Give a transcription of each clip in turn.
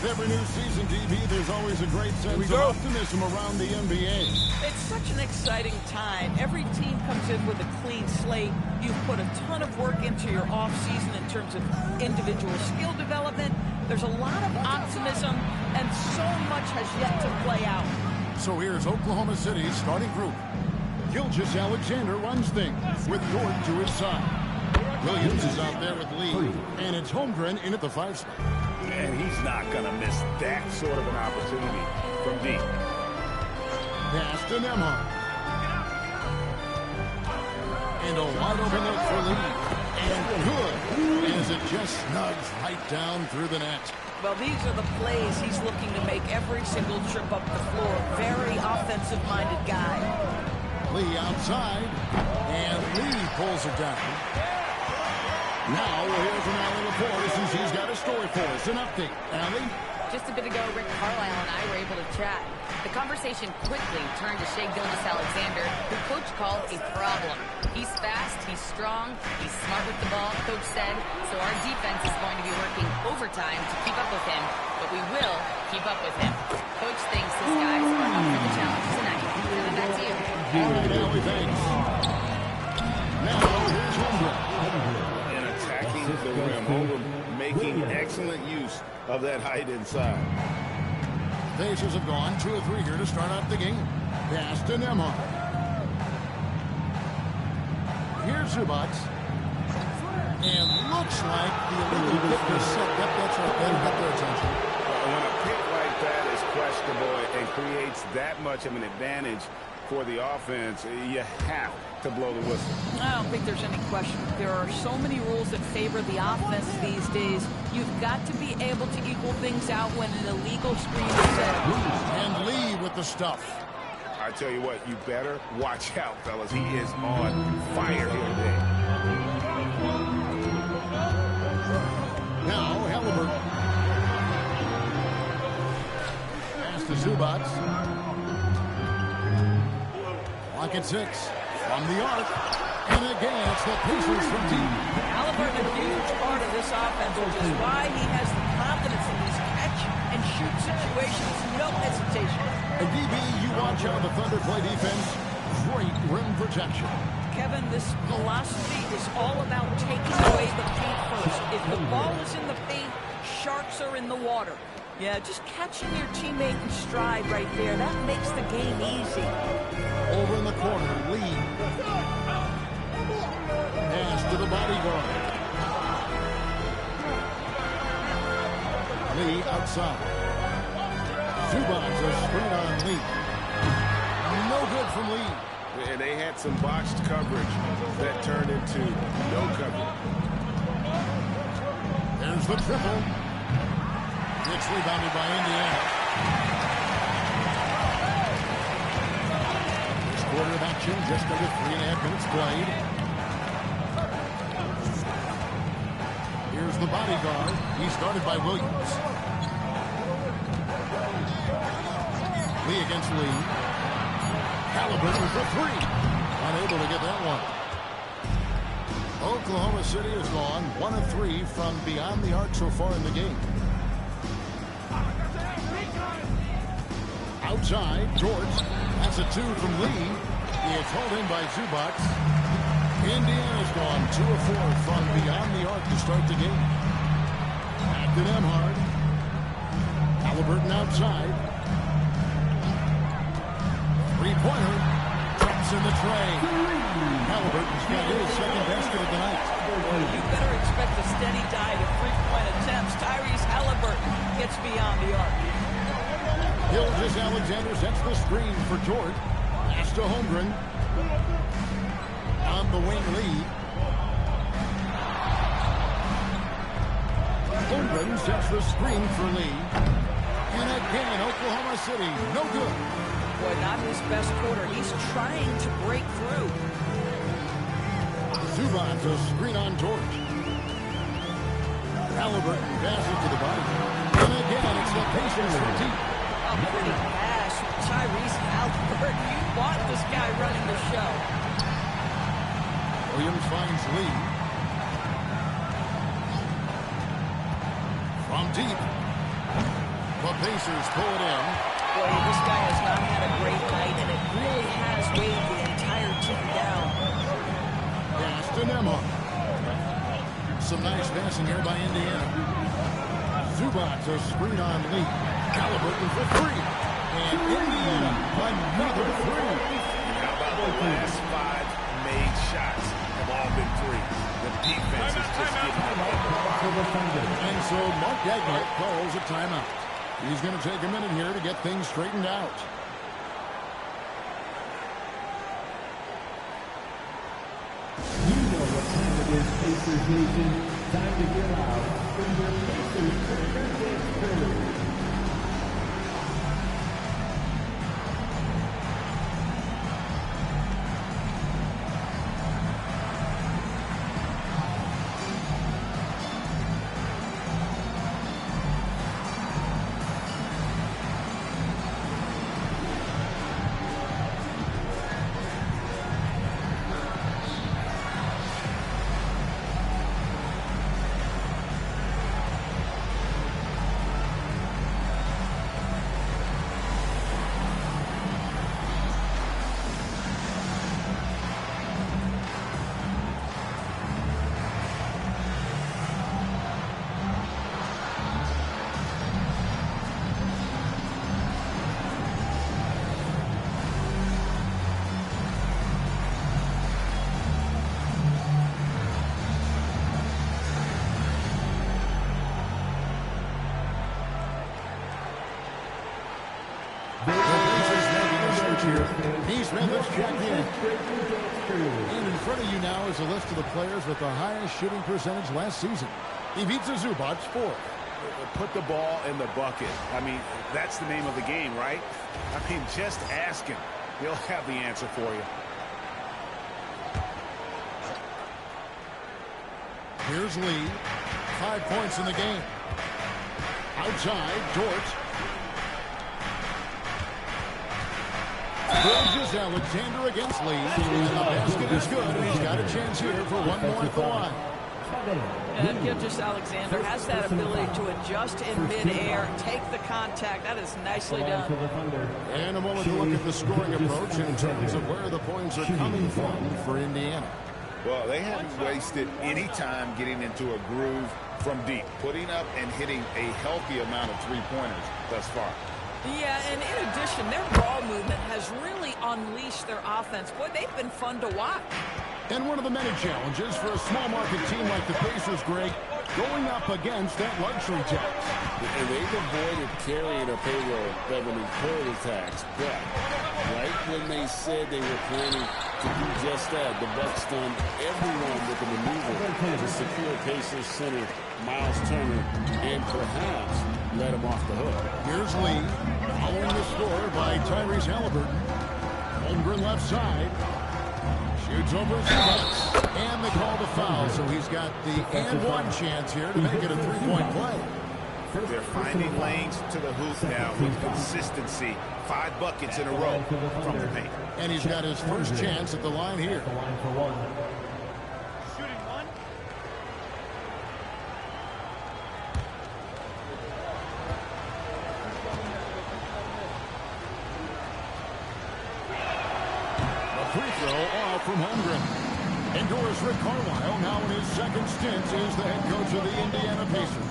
every new season, DB, there's always a great sense of optimism around the NBA. It's such an exciting time. Every team comes in with a clean slate. You've put a ton of work into your offseason in terms of individual skill development. There's a lot of optimism, and so much has yet to play out. So here's Oklahoma City's starting group. Gilgeous-Alexander runs things with Dort to his side. Williams is out there with Lee, and it's Holmgren in at the 5 spot. And he's not going to miss that sort of an opportunity from deep. Pass to Nembhard. And a wide open look for Lee. And good, as it just snugs right down through the net. Well, these are the plays he's looking to make every single trip up the floor. Very offensive-minded guy. Lee outside, and Lee pulls it down. Now we'll hear from Allie Laporte since he's got a story for us. An update. Allie? Just a bit ago, Rick Carlisle and I were able to chat. The conversation quickly turned to Shai Gilgeous-Alexander, who Coach called a problem. He's fast, he's strong, he's smart with the ball, Coach said, so our defense is going to be working overtime to keep up with him, but we will keep up with him. Coach thinks his guys are up for the challenge tonight. And back to you. All right, Allie, thanks. Now, here's Holmgren. And attacking the rim. Holmgren making excellent use of that height inside. Pacers have gone 2 of 3 here to start out the game. Pass to Nembhard. Here's Zubac. And looks like the illegal kick was set. Yep, that's right. That'll get their attention. When a pick like that is questionable and creates that much of an advantage for the offense, you have to blow the whistle. I don't think there's any question. There are so many rules that favor the offense these days. You've got to be able to equal things out when an illegal screen is set. And Lee with the stuff. I tell you what, you better watch out, fellas. He is on fire here today. Now, Halliburton. Pass to Zubac. Clock at 6. From the arc. And again, it's the Pacers from deep. Halliburton, a huge part of this offense, which is why he has the confidence in these catch-and-shoot situations. No hesitation. And DB, you watch how the Thunder play defense. Great rim protection. Kevin, this philosophy is all about taking away the paint first. If the ball is in the paint, sharks are in the water. Yeah, just catching your teammate in stride right there, that makes the game easy. Over in the corner, Lee. Pass to the bodyguard. Lee outside. Zubac, a screen on Lee. No good from Lee. And they had some botched coverage that turned into no coverage. There's the triple. It's rebounded by Indiana. This quarter of action, just under 3.5 minutes played. Here's the bodyguard. He's guarded by Williams. Lee against Lee. Halliburton for 3. Unable to get that one. Oklahoma City has gone 1 of 3 from beyond the arc so far in the game. Outside, George. That's a 2 from Lee. It's hauled in by Zubac. Indiana's gone 2 of 4 from beyond the arc to start the game. Back to Nembhard. Halliburton outside. Three-pointer. Drops in the tray. Halliburton's got his second basket of the night. You better expect a steady diet of three-point attempts. Tyrese Halliburton gets beyond the arc. Gilgeous-Alexander sets the screen for George. Pass to Holmgren. On the wing, Lee. Holmgren sets the screen for Lee. And again, Oklahoma City, no good. Boy, not his best quarter. He's trying to break through. Zubac, a screen on George. Halliburton passes to the body. And again, it's the Pacers from deep. A pretty pass from Tyrese Halliburton. You want this guy running the show. Williams finds Lee. From deep. The Pacers pull it in. Boy, this guy has not had a great night, and it really has weighed the entire team down. Pass to Nembhard. Some nice passing here by Indiana. Zubac a screen on Lee. Halliburton for three. And Indiana, another three. And how about the last 5 made shots have all been threes? The defense is just giving them up. And so Mark Dagnall calls a timeout. He's going to take a minute here to get things straightened out. You know what time it is, Pacers Nation. Time to get out in your Pacers Dance Crew. Neesmith is checked in. And in front of you now is a list of the players with the highest shooting percentage last season. Ivica Zubac, 4th. Put the ball in the bucket. I mean, that's the name of the game, right? I mean, just ask him. He'll have the answer for you. Here's Lee. 5 points in the game. Outside, Dort. Bridges Alexander against Lee. And the basket is good. And he's got a chance here for one more at the line. And Gilgeous Alexander has that ability to adjust in midair, take the contact. That is nicely done. And a moment to look at the scoring approach in terms of where the points are coming from for Indiana. Well, they haven't wasted any time getting into a groove from deep, putting up and hitting a healthy amount of three-pointers thus far. Yeah, and in addition, their ball movement has really unleashed their offense. Boy, they've been fun to watch. And one of the many challenges for a small market team like the Pacers, Greg, going up against that luxury tax. And they've avoided carrying a payroll revenue quota tax. But right when they said they were planning to do just that, the Bucks done everyone with a maneuver to secure Pacers center Miles Turner and perhaps let him off the hook. Here's Lee, following the score by Tyrese Halliburton. Holmgren left side. Shoots over Zubac. And they call the foul, so he's got the and one chance here to make it a three-point play. They're finding lanes to the hoop now with consistency. 5 buckets in a row from the paint. And he's got his first chance at the line here. Free throw off from Holmgren. Endures Rick Carlisle, now in his second stint, is the head coach of the Indiana Pacers.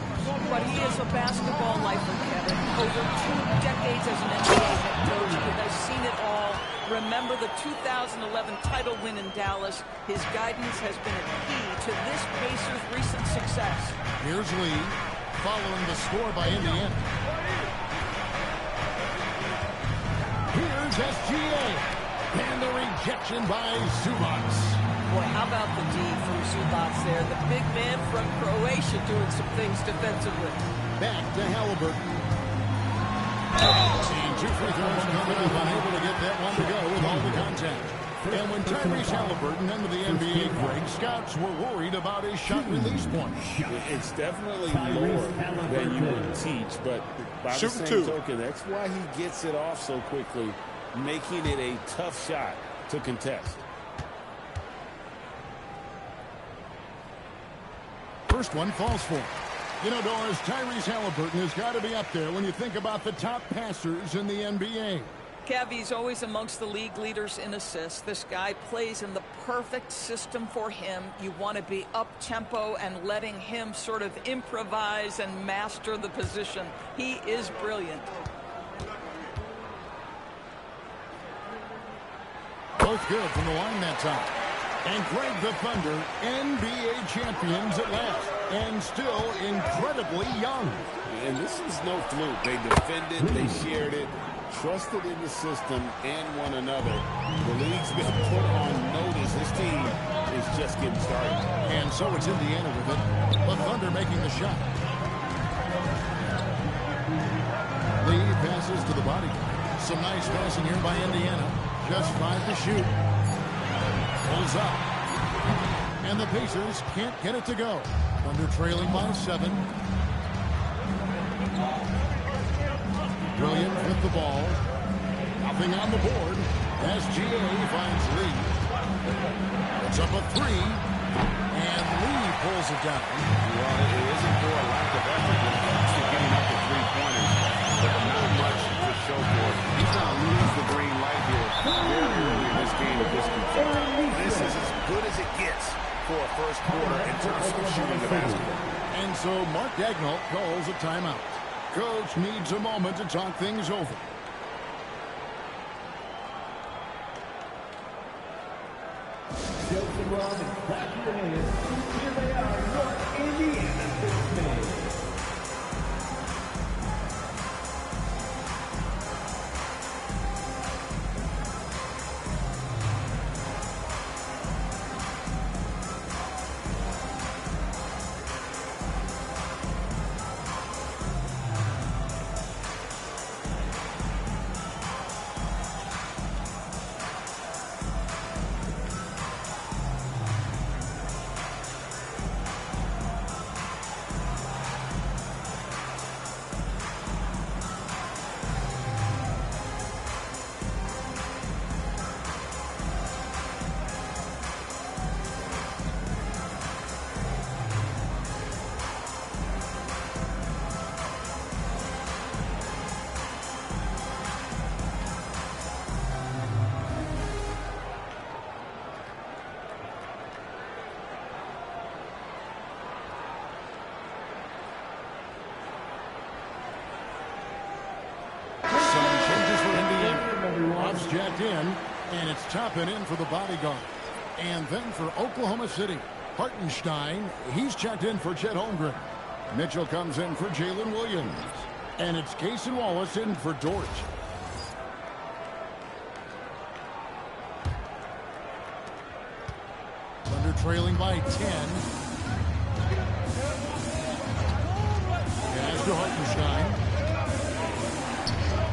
But he is a basketball lifer, Kevin. Over 2 decades as an NBA head coach, he has seen it all. Remember the 2011 title win in Dallas. His guidance has been a key to this Pacers' recent success. Here's Lee, following the score by Indiana. Here's SGA. And the rejection by Zubac. Boy, how about the D from Zubac there? The big man from Croatia doing some things defensively. Back to Halliburton. And 2 free throws coming up, unable to get that one to go with all the contact. And when Tyrese Halliburton entered the NBA, Greg, scouts were worried about his shot release point. It's definitely lower than you would teach, but by the same token, that's why he gets it off so quickly, making it a tough shot to contest. First one falls for him. You know, Doris, Tyrese Halliburton has got to be up there when you think about the top passers in the NBA. Kevy's always amongst the league leaders in assists. This guy plays in the perfect system for him. You want to be up-tempo and letting him sort of improvise and master the position. He is brilliant. Both good from the line that time. And Greg, the Thunder, NBA champions at last, and still incredibly young. And this is no fluke. They defended, they shared it, trusted in the system and one another. The league's been put on notice. This team is just getting started. And so it's Indiana with it. The Thunder making the shot. Lee passes to the body. Some nice passing here by Indiana. Just 5 to shoot. Pulls up. And the Pacers can't get it to go. Thunder trailing by 7. Williams with the ball. Nothing on the board as GA finds Lee. It's up a 3. And Lee pulls it down. Well, it isn't for a lack of effort when it comes to getting up to three-pointers, but not much to show for it. He's going to lose the green light here very early in this game of this competition. This is as good as it gets for a first quarter in terms of shooting the basketball. And so Mark Daigneault calls a timeout. Coach needs a moment to talk things over. Chelsea Rob and clap your hands. Here they are, North Indiana Six-Man. Jacked in, and it's Toppin in for the bodyguard. And then for Oklahoma City, Hartenstein, he's checked in for Chet Holmgren. Mitchell comes in for Jalen Williams. And it's Cason Wallace in for Dort. Thunder trailing by 10. Pass to Hartenstein.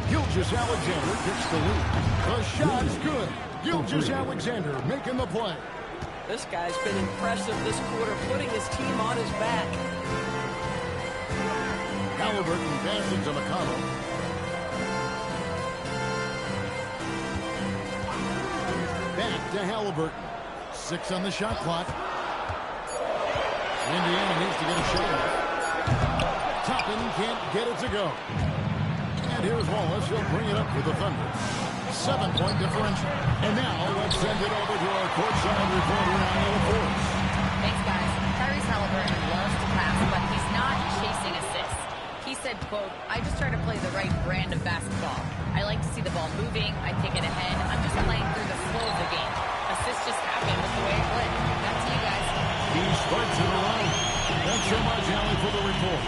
Gilgeous-Alexander gets the lead. The shot is good. Gilgeous-Alexander making the play. This guy's been impressive this quarter, putting his team on his back. Halliburton passing to McConnell. Back to Halliburton. 6 on the shot clock. Indiana needs to get a shot off. Toppin can't get it to go. And here's Wallace. He'll bring it up for the Thunder. 7-point differential. And now let's send it over to our courtside reporter, Anna Force. Thanks, guys. Tyrese Halliburton loves to pass, but he's not chasing assists. He said, quote, "I just try to play the right brand of basketball. I like to see the ball moving. I take it ahead. I'm just playing through the flow of the game. Assists just happen with the way I play." Back to you guys. He starts it around. Thanks so much, Allie, for the report.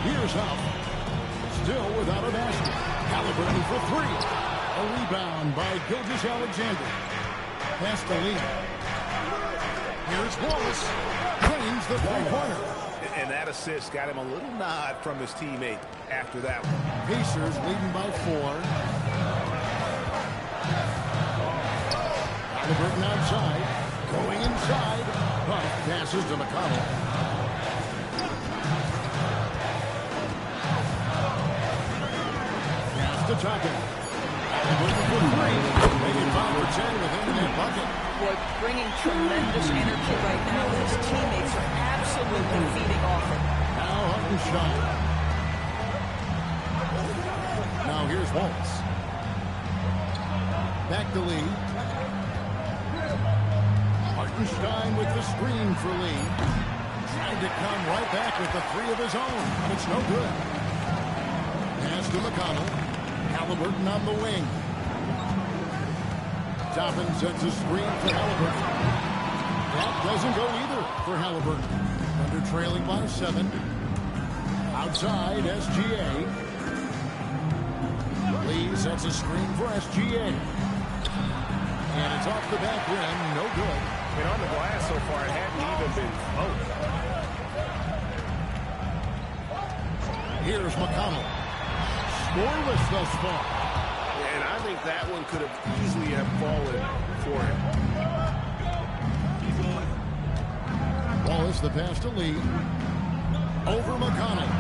Here's Huff. Still without a basket. Halliburton for 3. A rebound by Gilgeous-Alexander. Pass to Lee. Here's Wallace. Drains the three-pointer. And that assist got him a little nod from his teammate after that one. Pacers leading by 4. Halliburton outside. Going inside. Huff passes to McConnell. To Toppin. Halliburton for 3. Making 5 for 10 within that bucket. Boy, bringing tremendous energy right now. His teammates are absolutely feeding off it. Now Hartenstein. Now here's Waltz. Back to Lee. Hartenstein with the screen for Lee. Trying to come right back with the three of his own, but it's no good. Pass to McConnell. Halliburton on the wing. Toppin sets a screen for Halliburton. That doesn't go either for Halliburton. Under trailing by 7. Outside, SGA. Lee sets a screen for SGA. And it's off the back rim, no good. And on the glass so far, it hadn't even been close. Here's McConnell. Scoreless thus far. And I think that one could have easily have fallen for him. Wallace the pass to Lee. Over McConnell.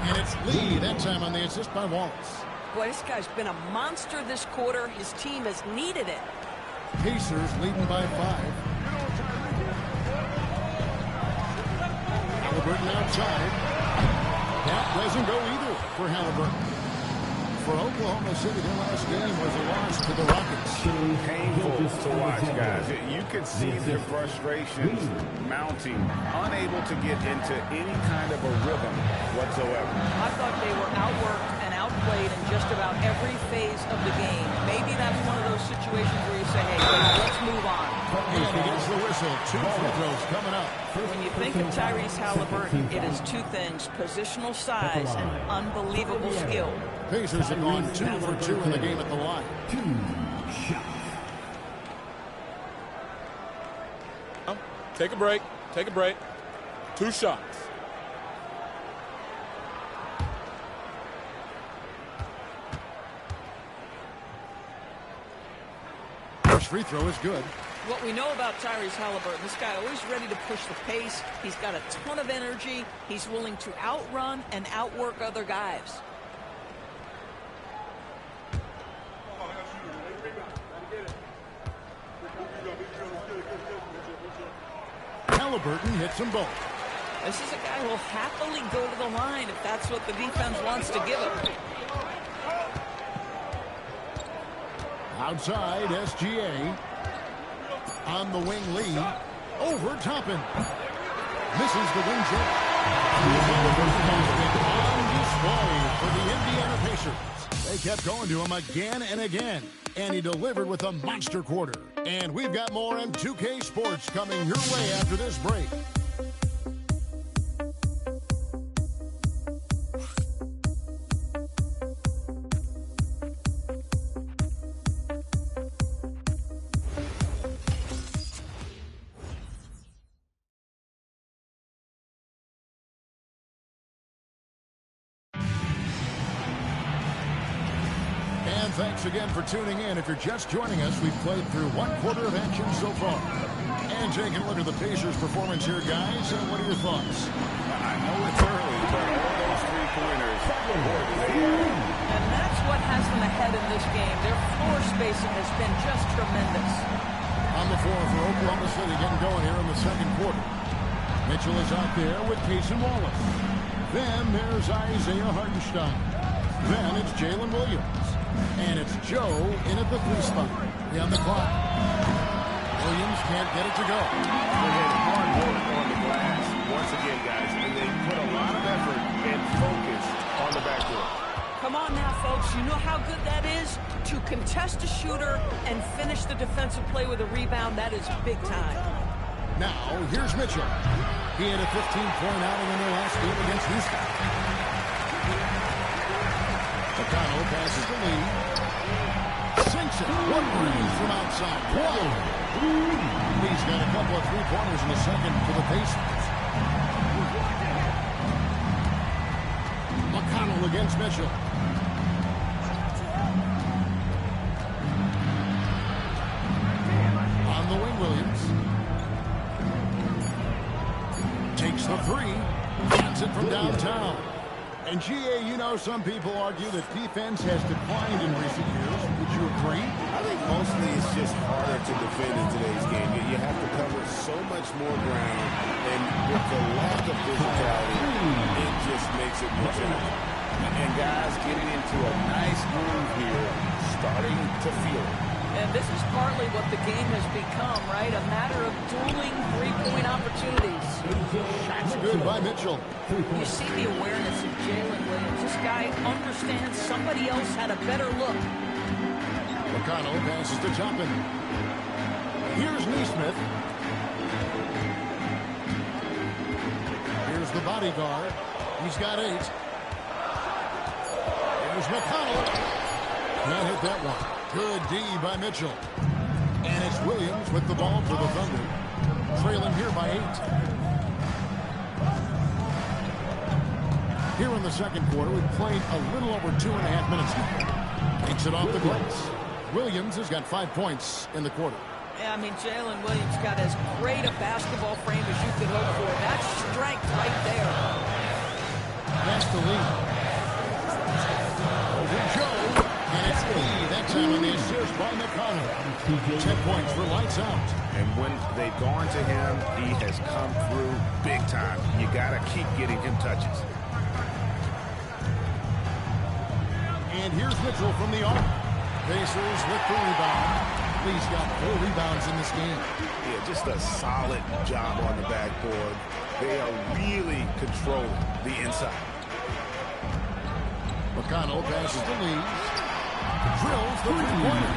And it's Lee that time on the assist by Wallace. Boy, this guy's been a monster this quarter. His team has needed it. Pacers leading by 5. Halliburton outside. That doesn't go either for Halliburton. For Oklahoma City, their last game was a loss to the Rockets. Painful to watch, guys. You could see their frustrations mounting, unable to get into any kind of a rhythm whatsoever. I thought they were outworked and outplayed in just about every phase of the game. Maybe that's one of those situations where you say, hey, let's move on. And he gets the whistle. 2 free throws coming up. When you think of Tyrese Halliburton, it is 2 things: positional size and unbelievable skill. Pacers have gone 2 for 2 in the game at the line. 2 shots. Take a break. Take a break. 2 shots. First free throw is good. What we know about Tyrese Halliburton, this guy always ready to push the pace. He's got a ton of energy. He's willing to outrun and outwork other guys. Halliburton hits them both. This is a guy who will happily go to the line if that's what the defense wants to give him. Outside, SGA. On the wing, Lee. Over Toppin. Misses the wing shot. On display for the Indiana Pacers. They kept going to him again and again. And he delivered with a monster quarter. And we've got more on 2K Sports coming your way after this break. Thanks again for tuning in. If you're just joining us, we've played through 1 quarter of action so far. And taking a look at the Pacers' performance here, guys. What are your thoughts? I know it's early, but all those 3-pointers. And that's what has them ahead in this game. Their floor spacing has been just tremendous. On the floor for Oklahoma City, getting going here in the second quarter. Mitchell is out there with Cason Wallace. Then there's Isaiah Hartenstein. Then it's Jalen Williams. And it's Joe in at the 3 spot. On the clock. Williams can't get it to go. They had hard work on the glass once again, guys, and they put a lot of effort and focus on the backcourt. Come on now, folks. You know how good that is? To contest a shooter and finish the defensive play with a rebound, that is big time. Now, here's Mitchell. He had a 15-point outing in their last game against Houston. McConnell passes the lead. Sinks it. What range from outside. Wow. He's got a couple of 3-pointers in the second for the Pacers. McConnell against Mitchell. On the wing, Williams. Takes the 3. Gets it from downtown. And, G.A., you know, some people argue that defense has declined in recent years. Would you agree? I think mostly it's just harder to defend in today's game. You have to cover so much more ground, and with the lack of physicality, it just makes it more challenging. And guys getting into a nice groove here, starting to feel it. And this is partly what the game has become, right? A matter of dueling three-point opportunities. That's good by Mitchell. You see the awareness of Jalen Williams. This guy understands somebody else had a better look. McConnell passes to Toppin. Here's Neesmith. Here's the bodyguard. He's got 8. Here's McConnell. Can't hit that one. Good D by Mitchell. And it's Williams with the ball for the Thunder. Trailing here by 8. Here in the second quarter, we've played a little over 2.5 minutes now. Takes it off the glass. Williams has got 5 points in the quarter. Yeah, I mean, Jalen Williams got as great a basketball frame as you could hope for. That's strength right there. That's the lead. Over Joe. And it's Lee. That time on the assist by McConnell. 10 points for lights out. And when they've gone to him, he has come through big time. You got to keep getting him touches. And here's Mitchell from the arc. Pacers with the rebound. Lee's got 4 rebounds in this game. Yeah, just a solid job on the backboard. They are really controlling the inside. McConnell passes to Lee. Drills the three-pointer.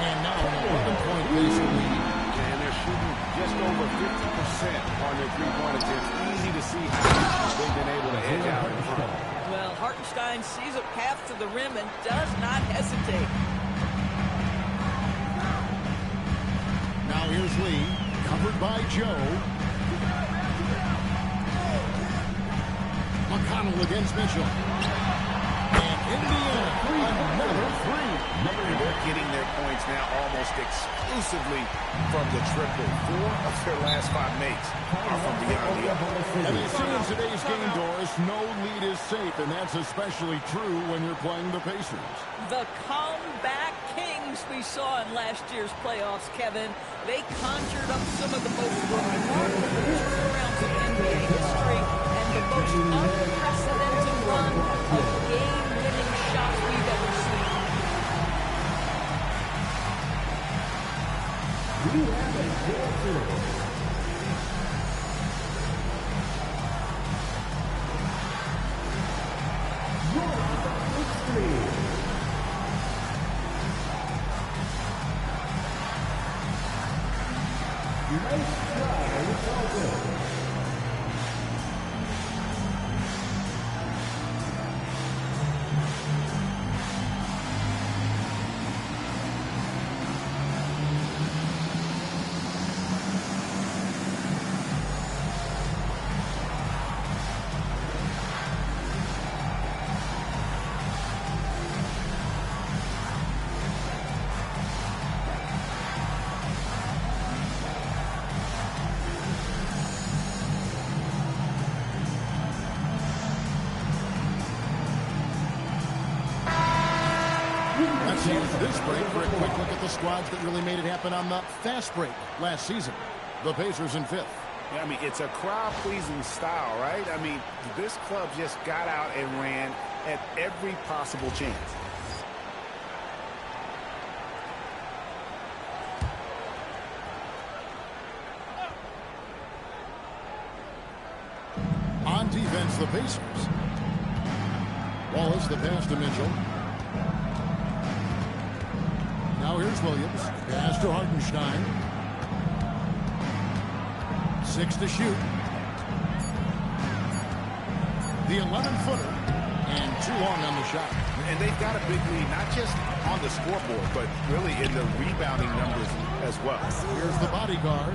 And now an 11-point Pacer lead. And they're shooting just over 50% on their three-point attempts. Easy to see how they've been able to edge out in front. Well, Hartenstein sees a path to the rim and does not hesitate. Now here's Lee, covered by Joe. McConnell against Mitchell. And Indiana, another 3. They're getting their points now almost exclusively from the triple. 4 of their last 5 makes are from beyond the arc. And they say in today's game, Doris, no lead is safe, and that's especially true when you're playing the Pacers. The comeback kings we saw in last year's playoffs, Kevin. They conjured up some of the most remarkable turnarounds in NBA history and the most unprecedented run of game-winning shots we've ever seen. We have a dancer. Nice try, it's all good. Let's use this break for a quick look at the squads that really made it happen on the fast break last season. The Pacers in 5th. Yeah, I mean, it's a crowd-pleasing style, right? I mean, this club just got out and ran at every possible chance. On defense, the Pacers. Wallace, the pass to Mitchell. Now here's Williams. Pass to Hartenstein. 6 to shoot. The 11-footer. And 2 long on the shot. And they've got a big lead, not just on the scoreboard, but really in the rebounding numbers as well. Here's the bodyguard.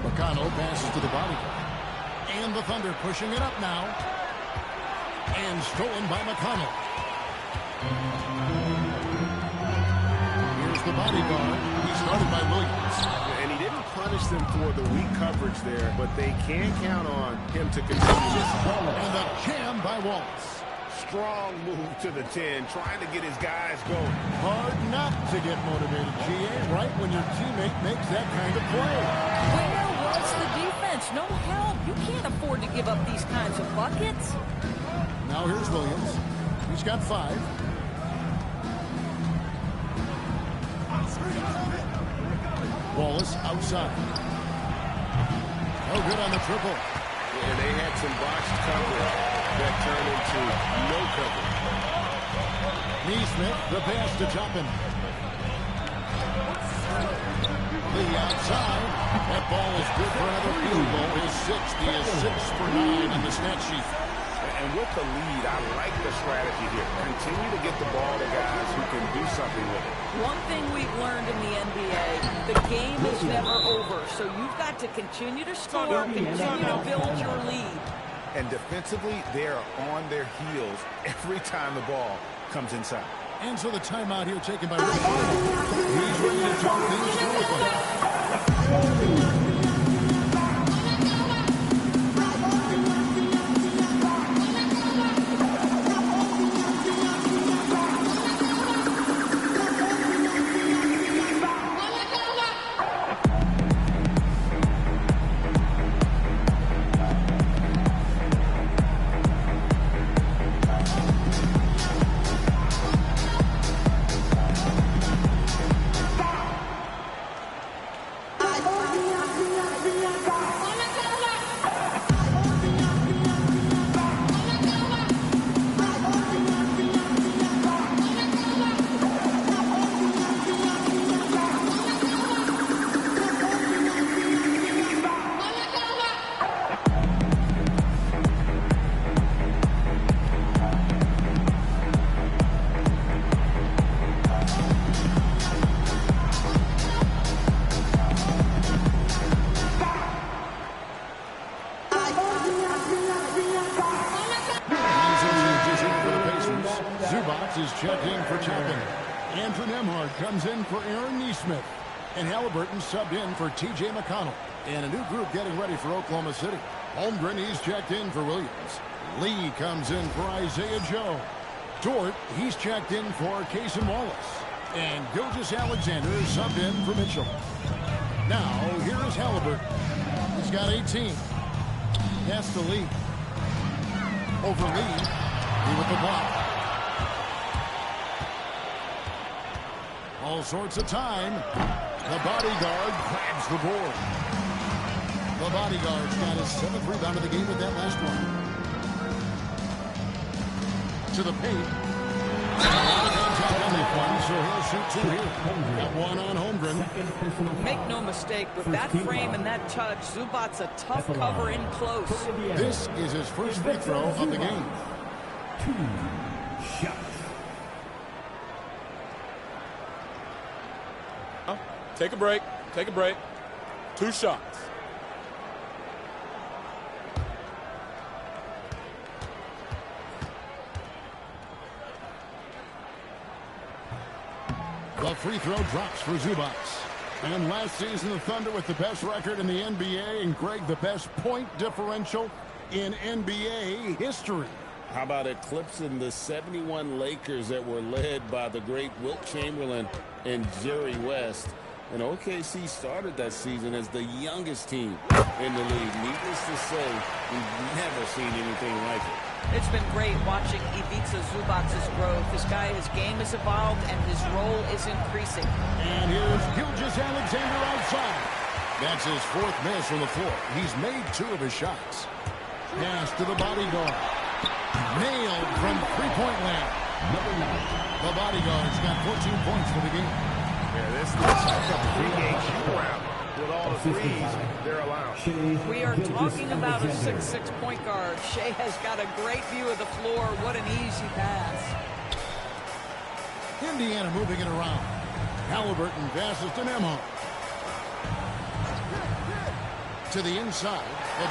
McConnell passes to the bodyguard. And the Thunder pushing it up now. And stolen by McConnell. Here's the bodyguard. He started by Williams. And he didn't punish them for the weak coverage there, but they can count on him to continue this. And the jam by Wallace. Strong move to the 10, trying to get his guys going. Hard not to get motivated, GA, right when your teammate makes that kind of play. Where was the defense? No help. You can't afford to give up these kinds of buckets. Now here's Williams. He's got 5. Wallace outside. No good on the triple. And they had some boxed cover that turned into no cover. Neesmith, the pass to Toppin. Lee outside. That ball is good for another field goal. His 6th. He is 6 for 9 on the stat sheet. And with the lead, I like the strategy here. Continue to get the ball to guys who can do something with it. One thing we've learned in the NBA, the game is never over. So you've got to continue to score, continue to build your lead. And defensively, they are on their heels every time the ball comes inside. And so the timeout here taken by Rick Carlisle. He's ready to talk things through with them. Is checked in for Chapin. Andrew Nembhard comes in for Aaron Neesmith. And Halliburton subbed in for T.J. McConnell. And a new group getting ready for Oklahoma City. Holmgren, he's checked in for Williams. Lee comes in for Isaiah Joe. Dort, he's checked in for Cason Wallace. And Gilgeous-Alexander is subbed in for Mitchell. Now, here is Halliburton. He's got 18. Pass to Lee. Over Lee. Lee with the block. All sorts of time. The bodyguard grabs the board. The bodyguard's got his 7th rebound of the game with that last one. To the paint. So he'll shoot 2 here. Got 1 on Holmgren. Make no mistake, with that frame and that touch, Zubac's a tough cover in close. This is his first free throw of the game. 2 shots. Take a break. Take a break. 2 shots. The free throw drops for Zubac. And last season, the Thunder with the best record in the NBA, and Greg, the best point differential in NBA history. How about eclipsing the 71 Lakers that were led by the great Wilt Chamberlain and Jerry West? And OKC started that season as the youngest team in the league. Needless to say, we've never seen anything like it. It's been great watching Ivica Zubac's growth. This guy, his game has evolved, and his role is increasing. And here's Gilgeous-Alexander outside. That's his 4th miss from the floor. He's made 2 of his shots. Pass to the bodyguard. Nailed from three-point land. The bodyguard's got 14 points for the game. Yeah, this looks like a three-game shoot-around with all the threes they're allowing. We are talking about a 6'6" point guard. Shea has got a great view of the floor. What an easy pass. Indiana moving it around. Halliburton passes to Nembhard. To the inside. The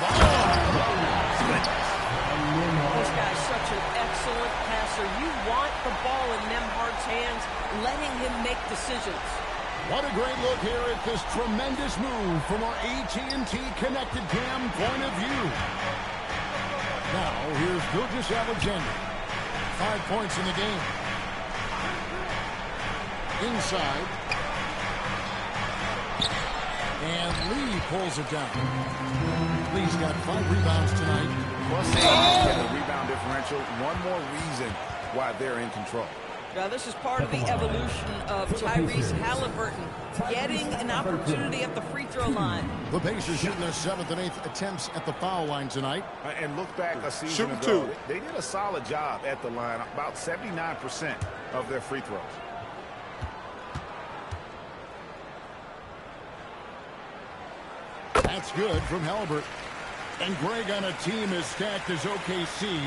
This guy's such an excellent passer. You want the ball in Nembhard's hands, letting him make decisions. What a great look here at this tremendous move from our AT&T Connected Cam point of view. Now, here's Gilgeous-Alexander. 5 points in the game. Inside. And Lee pulls it down. Lee's got 5 rebounds tonight. Plus 8 in the rebound differential. One more reason why they're in control. Now, this is part of the evolution of Tyrese Halliburton getting an opportunity at the free throw line. The Pacers shooting their 7th and 8th attempts at the foul line tonight. And look back a season ago, they did a solid job at the line, about 79% of their free throws. That's good from Halliburton. And Greg, on a team as stacked as OKC,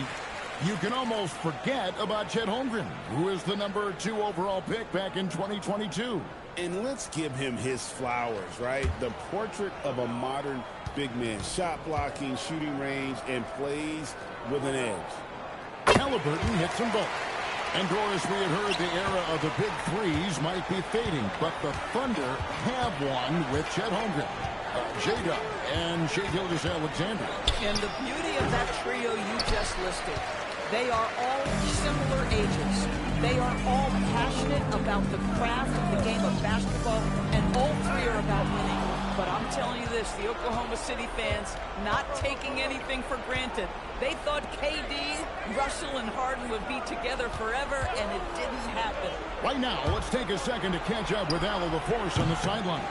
you can almost forget about Chet Holmgren, who is the number 2 overall pick back in 2022. And let's give him his flowers, right? The portrait of a modern big man. Shot blocking, shooting range, and plays with an edge. Halliburton hits them both. And Doris, we had heard the era of the big threes might be fading, but the Thunder have one with Chet Holmgren, J-Dub, and Shai Gilgeous-Alexander. And the beauty of that trio you just listed, they are all similar ages. They are all passionate about the craft of the game of basketball, and all 3 are about winning. But I'm telling you this, the Oklahoma City fans not taking anything for granted. They thought KD, Russell, and Harden would be together forever, and it didn't happen. Right now, let's take a second to catch up with Al LaForce on the sideline.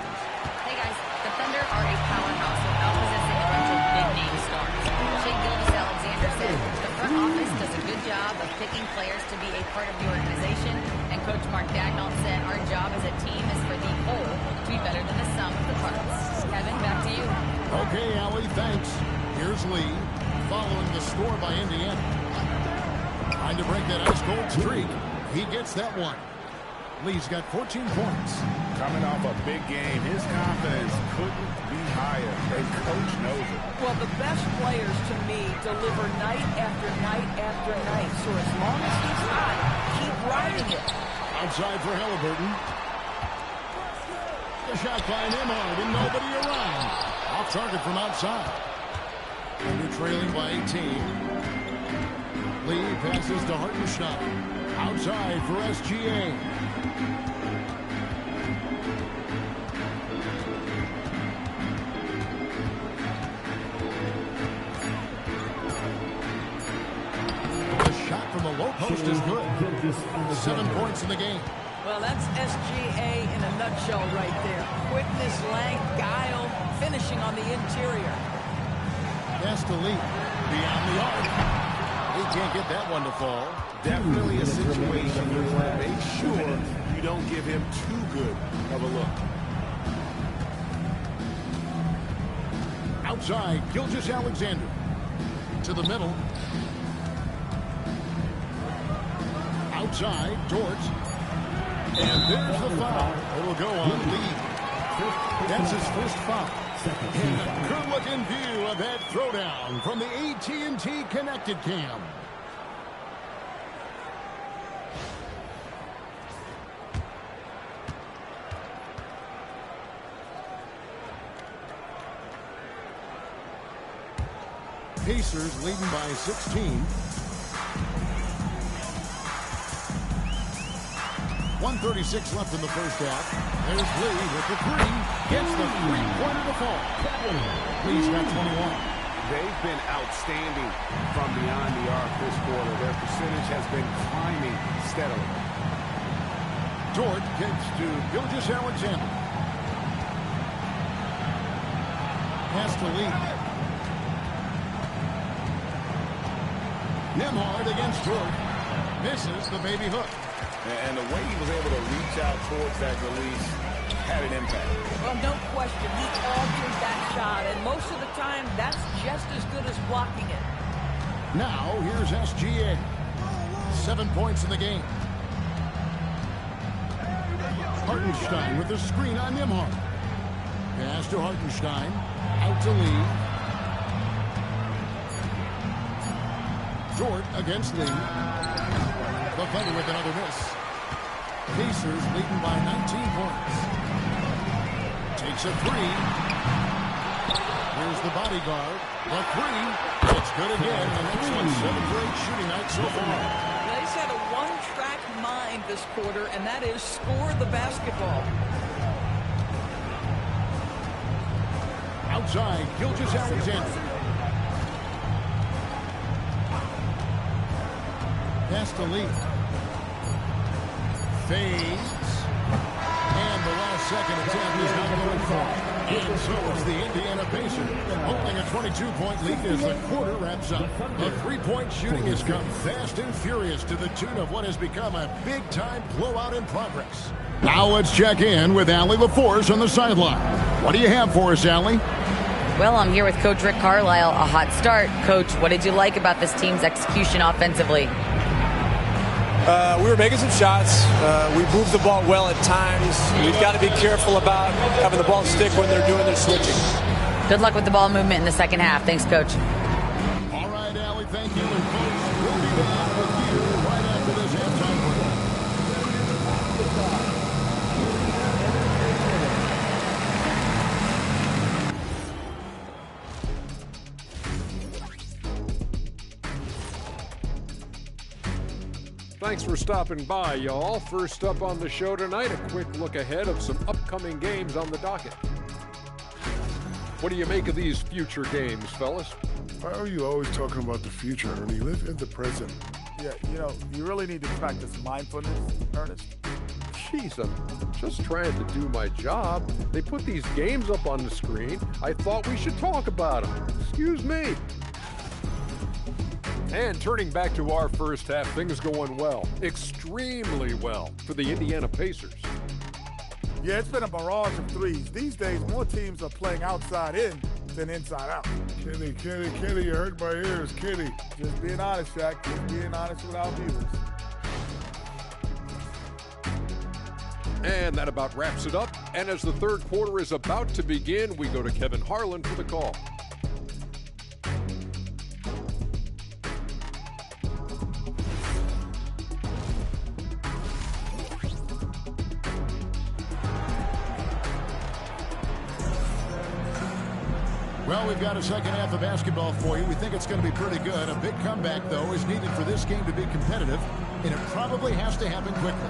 Hey guys, the Thunder are a powerhouse without possessing a bunch of big-name stars. Shai Gilgeous-Alexander said the front office does a good job of picking players to be a part of the organization, and Coach Mark Daigneault said our job as a team is for the whole to be better than the sum of the parts. Kevin, back to you. Okay, Allie, thanks. Here's Lee, following the score by Indiana. Trying to break that ice-cold streak. He gets that one. Lee's got 14 points. Coming off a big game, his confidence couldn't be higher, and Coach knows it. Well, the best players, to me, deliver night after night after night. So as long as he's hot, keep riding it. Outside for Halliburton. The shot by Nembhard and nobody around. Off target from outside. Thunder trailing by 18. Lee passes to Hartenstein. Outside for SGA. The shot from the low post is good. 7 points in the game. Well, that's SGA in a nutshell right there. Quickness, length, guile, finishing on the interior. Pass to Lee. Beyond the arc. He can't get that one to fall. Definitely a situation where you want to make sure you don't give him too good of a look. Outside, Gilgeous-Alexander. To the middle. Outside, Dort. And there's the foul. It'll go on Lee. That's his first foul. And a good-looking view of that throwdown from the AT&T Connected Cam. Pacers leading by 16. 1:36 left in the first half. There's Lee with the 3. Gets the 3-pointer to fall. Lee's got 21. They've been outstanding from beyond the arc this quarter. Their percentage has been climbing steadily. Dort gets to Gilgeous-Alexander. Pass to Lee. Nembhard against Dort. Misses the baby hook. And the way he was able to reach out towards that release had an impact. Well, no question. He altered that shot, and most of the time, that's just as good as blocking it. Now, here's SGA. 7 points in the game. Hartenstein with the screen on Nembhard. Pass to Hartenstein. Out to Lee. Dort against Lee. The Thunder with another miss. Pacers leading by 19 points. Takes a 3. Here's the bodyguard. The 3. It's good again. The next one's 7 for 8 shooting night so far. He's had a one-track mind this quarter, and that is score the basketball. Outside, Gilgeous-Alexander. Pass to Lee. Fades. And the last second attempt is not going for. And so is the Indiana Pacers, holding a 22-point lead as the quarter wraps up. The three-point shooting has come fast and furious to the tune of what has become a big-time blowout in progress. Now let's check in with Allie LaForce on the sideline. What do you have for us, Allie? Well, I'm here with Coach Rick Carlisle. A hot start. Coach, what did you like about this team's execution offensively? We were making some shots. We moved the ball well at times. We've got to be careful about having the ball stick when they're doing their switching. Good luck with the ball movement in the second half. Thanks, Coach. All right, Allie, thank you. And folks, we'll be back with you right after this halftime break. Thanks for stopping by, y'all. First up on the show tonight, a quick look ahead of some upcoming games on the docket. What do you make of these future games, fellas? Why are you always talking about the future, Ernie? Live in the present. Yeah, you know, you really need to practice mindfulness, Ernest. Jeez, I'm just trying to do my job. They put these games up on the screen. I thought we should talk about them. Excuse me. And turning back to our first half, things going well, extremely well for the Indiana Pacers. Yeah, it's been a barrage of threes. These days, more teams are playing outside in than inside out. Kenny, you hurt my ears, Kenny. Just being honest, Shaq. Just being honest with our viewers. And that about wraps it up. And as the third quarter is about to begin, we go to Kevin Harlan for the call. Well, we've got a second half of basketball for you. We think it's going to be pretty good. A big comeback, though, is needed for this game to be competitive, and it probably has to happen quickly.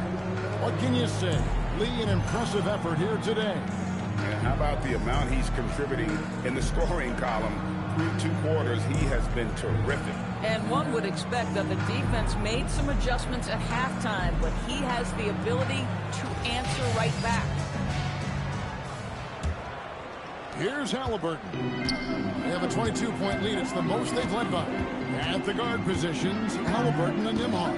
What can you say? Lee, an impressive effort here today. And how about the amount he's contributing in the scoring column? Through 2 quarters, he has been terrific. And one would expect that the defense made some adjustments at halftime, but he has the ability to answer right back. Here's Halliburton. They have a 22-point lead. It's the most they've led by. At the guard positions, Halliburton and Nembhard.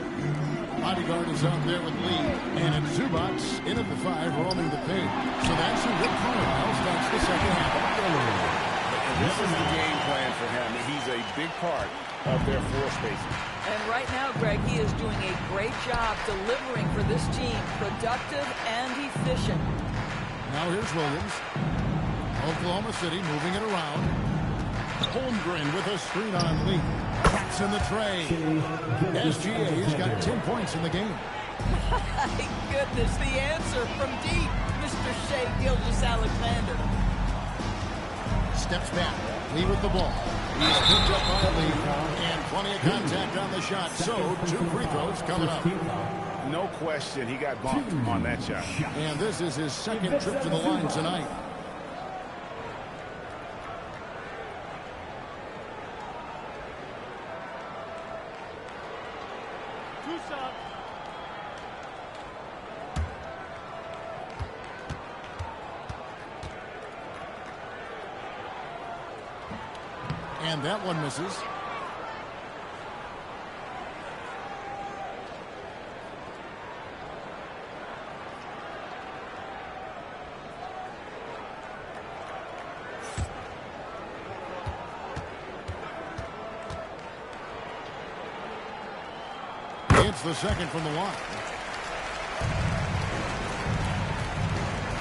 Bodyguard is out there with Lee. And it's Zubac in at the 5, roaming the paint. So that's who Rick Carlisle starts the second half. And this is the game plan for him. He's a big part of their floor spacing. And right now, Greg, he is doing a great job delivering for this team. Productive and efficient. Now here's Williams. Oklahoma City moving it around. Holmgren with a screen on Lee. Cracks in the tray. SGA's got 10 points in the game. My goodness, the answer from deep, Mr. Shai Gilgeous-Alexander. Steps back. Lee with the ball. He's picked up by Lee. And plenty of contact on the shot. So 2 free throws coming up. No question, he got bumped on that shot. And this is his second trip to the line tonight. And that one misses. It's the second from the line.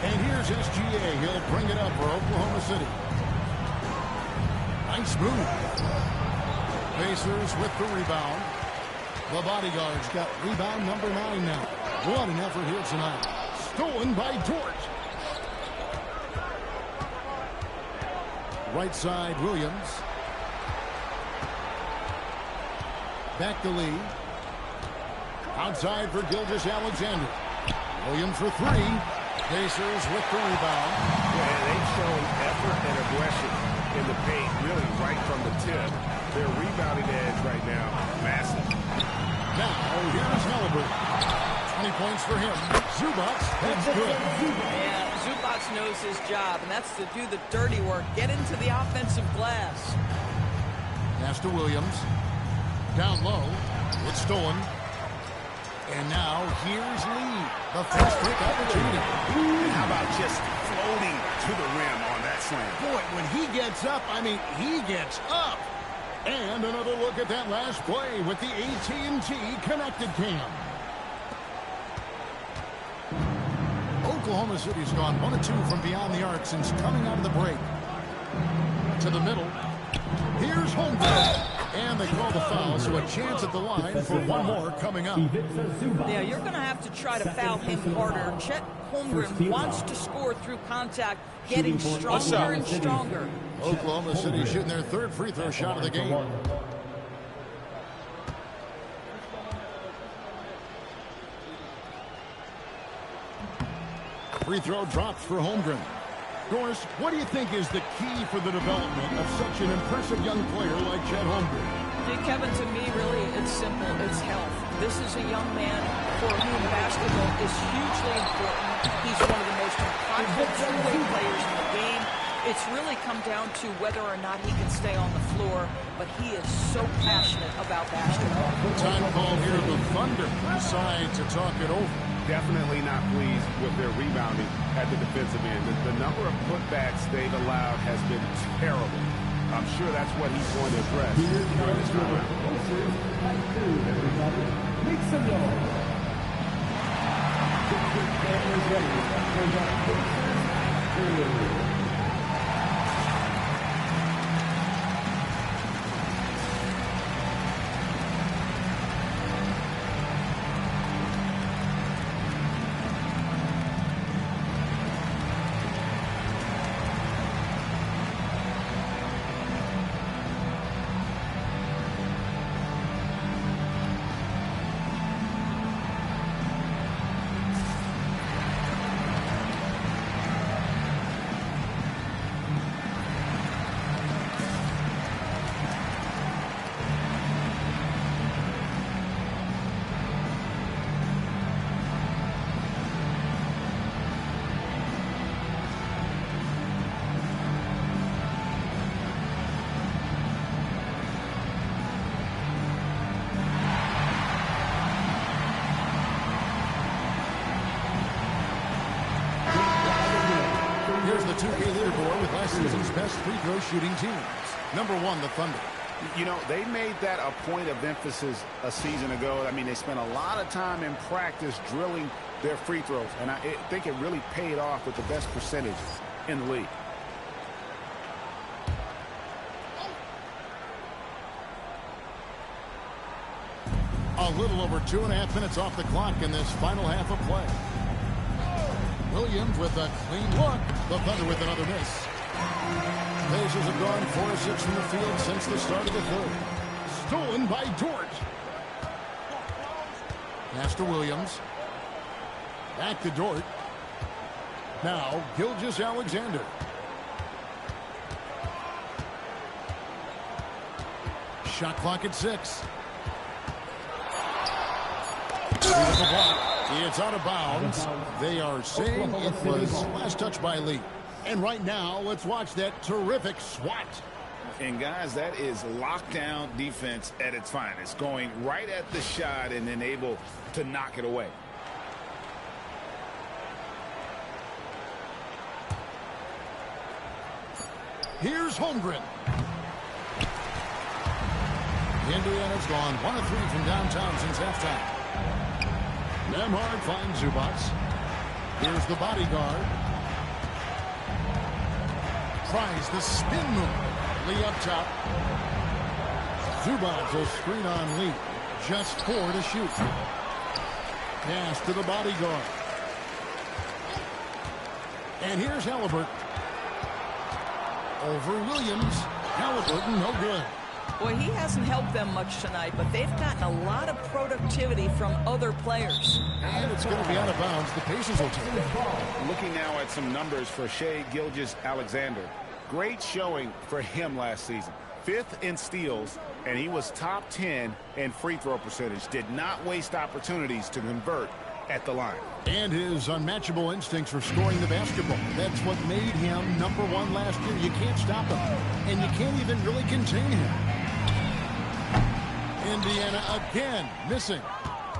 And here's SGA. He'll bring it up for Oklahoma City. Nice move. Pacers with the rebound. The Bodyguards got rebound number 9 now. What an effort here tonight. Stolen by Dort. Right side, Williams. Back to Lee. Outside for Gilgeous-Alexander. Williams for three. Pacers with the rebound. Yeah, they've shown effort and aggression in the paint, really right from the tip. Their rebounding edge right now, massive. Now, here's Halliburton. 20 points for him. Zubac, that's good. Yeah, Zubac knows his job, and that's to do the dirty work. Get into the offensive glass. Pass to Williams. Down low. It's stolen. And now here's Lee. The fast break opportunity. And how about just floating to the rim on that slam? Boy, when he gets up, I mean, he gets up. And another look at that last play with the AT&T Connected Cam. Oklahoma City's gone 1 of 2 from beyond the arc since coming out of the break. To the middle. Here's Holmgren. And they call the foul, so a chance at the line for one more coming up. Yeah, you're going to have to try to foul him harder. Chet Holmgren wants to score through contact, getting stronger and stronger. Oklahoma City shooting their third free throw shot of the game. Free throw drops for Holmgren. Doris, what do you think is the key for the development of such an impressive young player like Chet Holmgren? Kevin, to me, really, it's simple. It's health. This is a young man for whom basketball is hugely important. He's one of the most impactful two-way players in the game. It's really come down to whether or not he can stay on the floor, but he is so passionate about basketball. Time call here. The Thunder decide to talk it over. Definitely not pleased with their rebounding at the defensive end. The number of putbacks they've allowed has been terrible. I'm sure that's what he's going to address during this timeout. Make some noise. Here's the 2K leaderboard with last season's best free throw shooting teams. Number 1, the Thunder. You know, they made that a point of emphasis a season ago. I mean, they spent a lot of time in practice drilling their free throws, and I think it really paid off with the best percentage in the league. A little over 2.5 minutes off the clock in this final half of play. Williams with a clean look. The Thunder with another miss. Pacers have gone 4 of 6 from the field since the start of the third. Stolen by Dort. Pass to Williams. Back to Dort. Now Gilgeous-Alexander. Shot clock at 6. It's out of bounds. They are saying it was last touch by Lee. And right now, let's watch that terrific swat. And guys, that is lockdown defense at its finest. Going right at the shot and then able to knock it away. Here's Holmgren. Indiana's gone 1 of 3 from downtown since halftime. Nembhard finds Zubac. Here's the bodyguard. Tries the spin move. Lee up top. Zubac will screen on Lee. Just 4 to shoot. Pass to the bodyguard. And here's Halliburton. Over Williams. Halliburton, no good. Boy, he hasn't helped them much tonight, but they've gotten a lot of productivity from other players. And it's going to be out of bounds. The Pacers will take it. Looking now at some numbers for Shai Gilgeous-Alexander. Great showing for him last season. 5th in steals, and he was top 10 in free throw percentage. Did not waste opportunities to convert at the line. And his unmatchable instincts for scoring the basketball. That's what made him #1 last year. You can't stop him, and you can't even really contain him. Indiana again missing.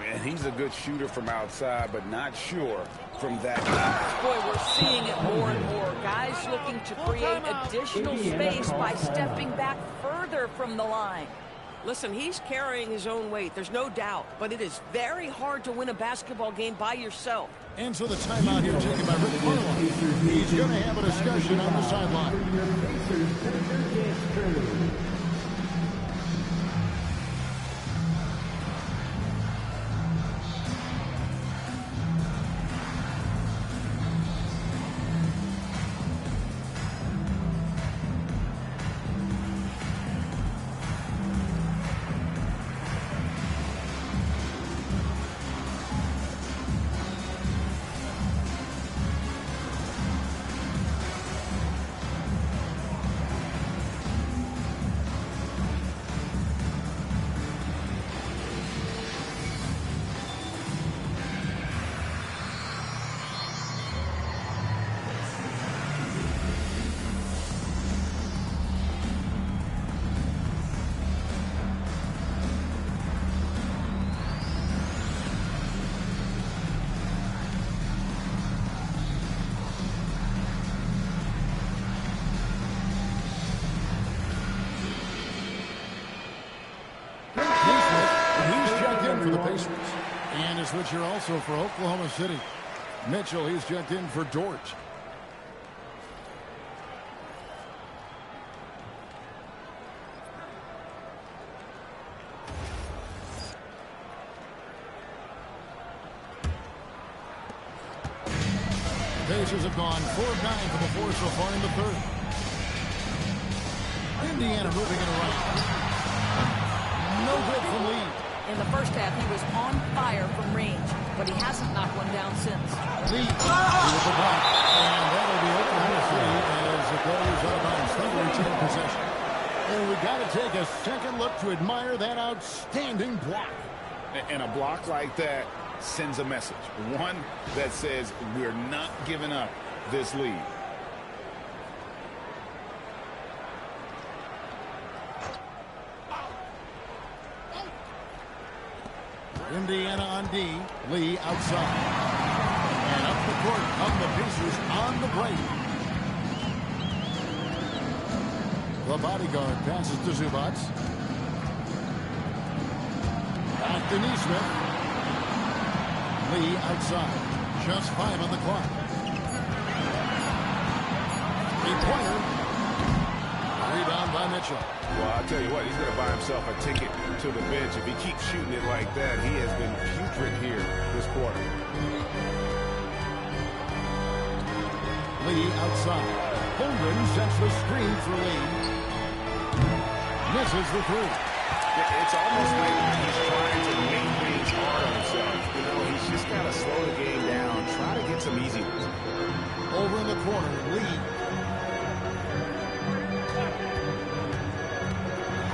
And he's a good shooter from outside, but not sure from that line. Boy, we're seeing it more and more. Guys looking to create additional space by stepping back further from the line. Listen, he's carrying his own weight, there's no doubt, but it is very hard to win a basketball game by yourself. And so the timeout here taken by Rick Carlisle. He's going to have a discussion on the sideline. For the Pacers. And a switcher also for Oklahoma City. Mitchell, he's checked in for Dort. Pacers have gone 4 of 9 for the 4 so far in the 3rd. Indiana moving it around. No good from Lee. In the first half, he was on fire from range, but he hasn't knocked one down since. Lee with the block, and that'll be Oklahoma City as it goes out of bounds. Thunder retain possession. And we got to take a second look to admire that outstanding block. And a block like that sends a message. One that says we're not giving up this lead. Indiana on D. Lee outside. And up the court come the Pacers on the break. The bodyguard passes to Zubac. Back to Nesmith. Lee outside. Just 5 on the clock. 3-pointer. Rebound by Mitchell. Well, I'll tell you what, he's going to buy himself a ticket to the bench. If he keeps shooting it like that, he has been putrid here this quarter. Lee outside. Holmgren sets the screen for Lee. Misses the 3. It's almost like he's trying to make things hard on himself. You know, he's just got to slow the game down, try to get some easy ones. Over in the corner, Lee.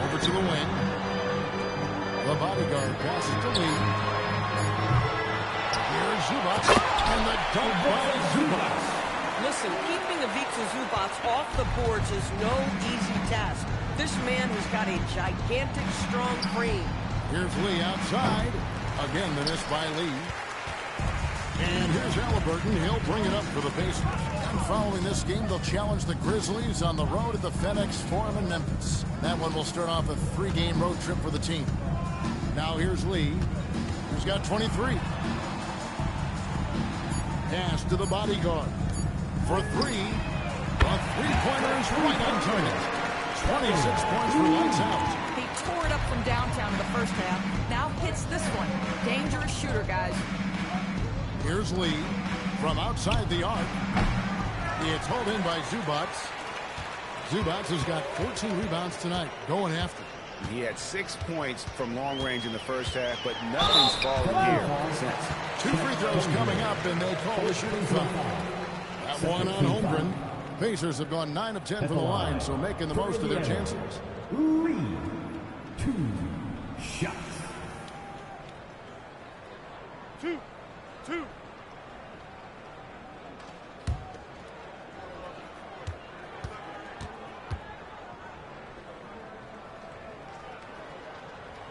Over to the wing. The bodyguard passes to Lee. Here's Zubac. And the dunk by Zubac. Listen, keeping Ivica Zubac off the boards is no easy task. This man has got a gigantic, strong frame. Here's Lee outside. Again, the miss by Lee. And here's Halliburton. He'll bring it up for the Pacers. And following this game, they'll challenge the Grizzlies on the road at the FedEx Forum in Memphis. That one will start off a 3-game road trip for the team. Now here's Lee, who's got 23. Pass to the bodyguard. For 3. The three-pointers right on target. 26 points for lights out. He tore it up from downtown in the first half. Now hits this one. Dangerous shooter, guys. Here's Lee from outside the arc. It's hauled in by Zubac. Zubac has got 14 rebounds tonight. Going after. He had 6 points from long range in the first half, but nothing's fallen here since. 2 free throws coming up, and they call the shooting foul. That one on Holmgren. Pacers have gone 9 of 10 from the line, so making the most of their chances. Lead. 2 shots. 2.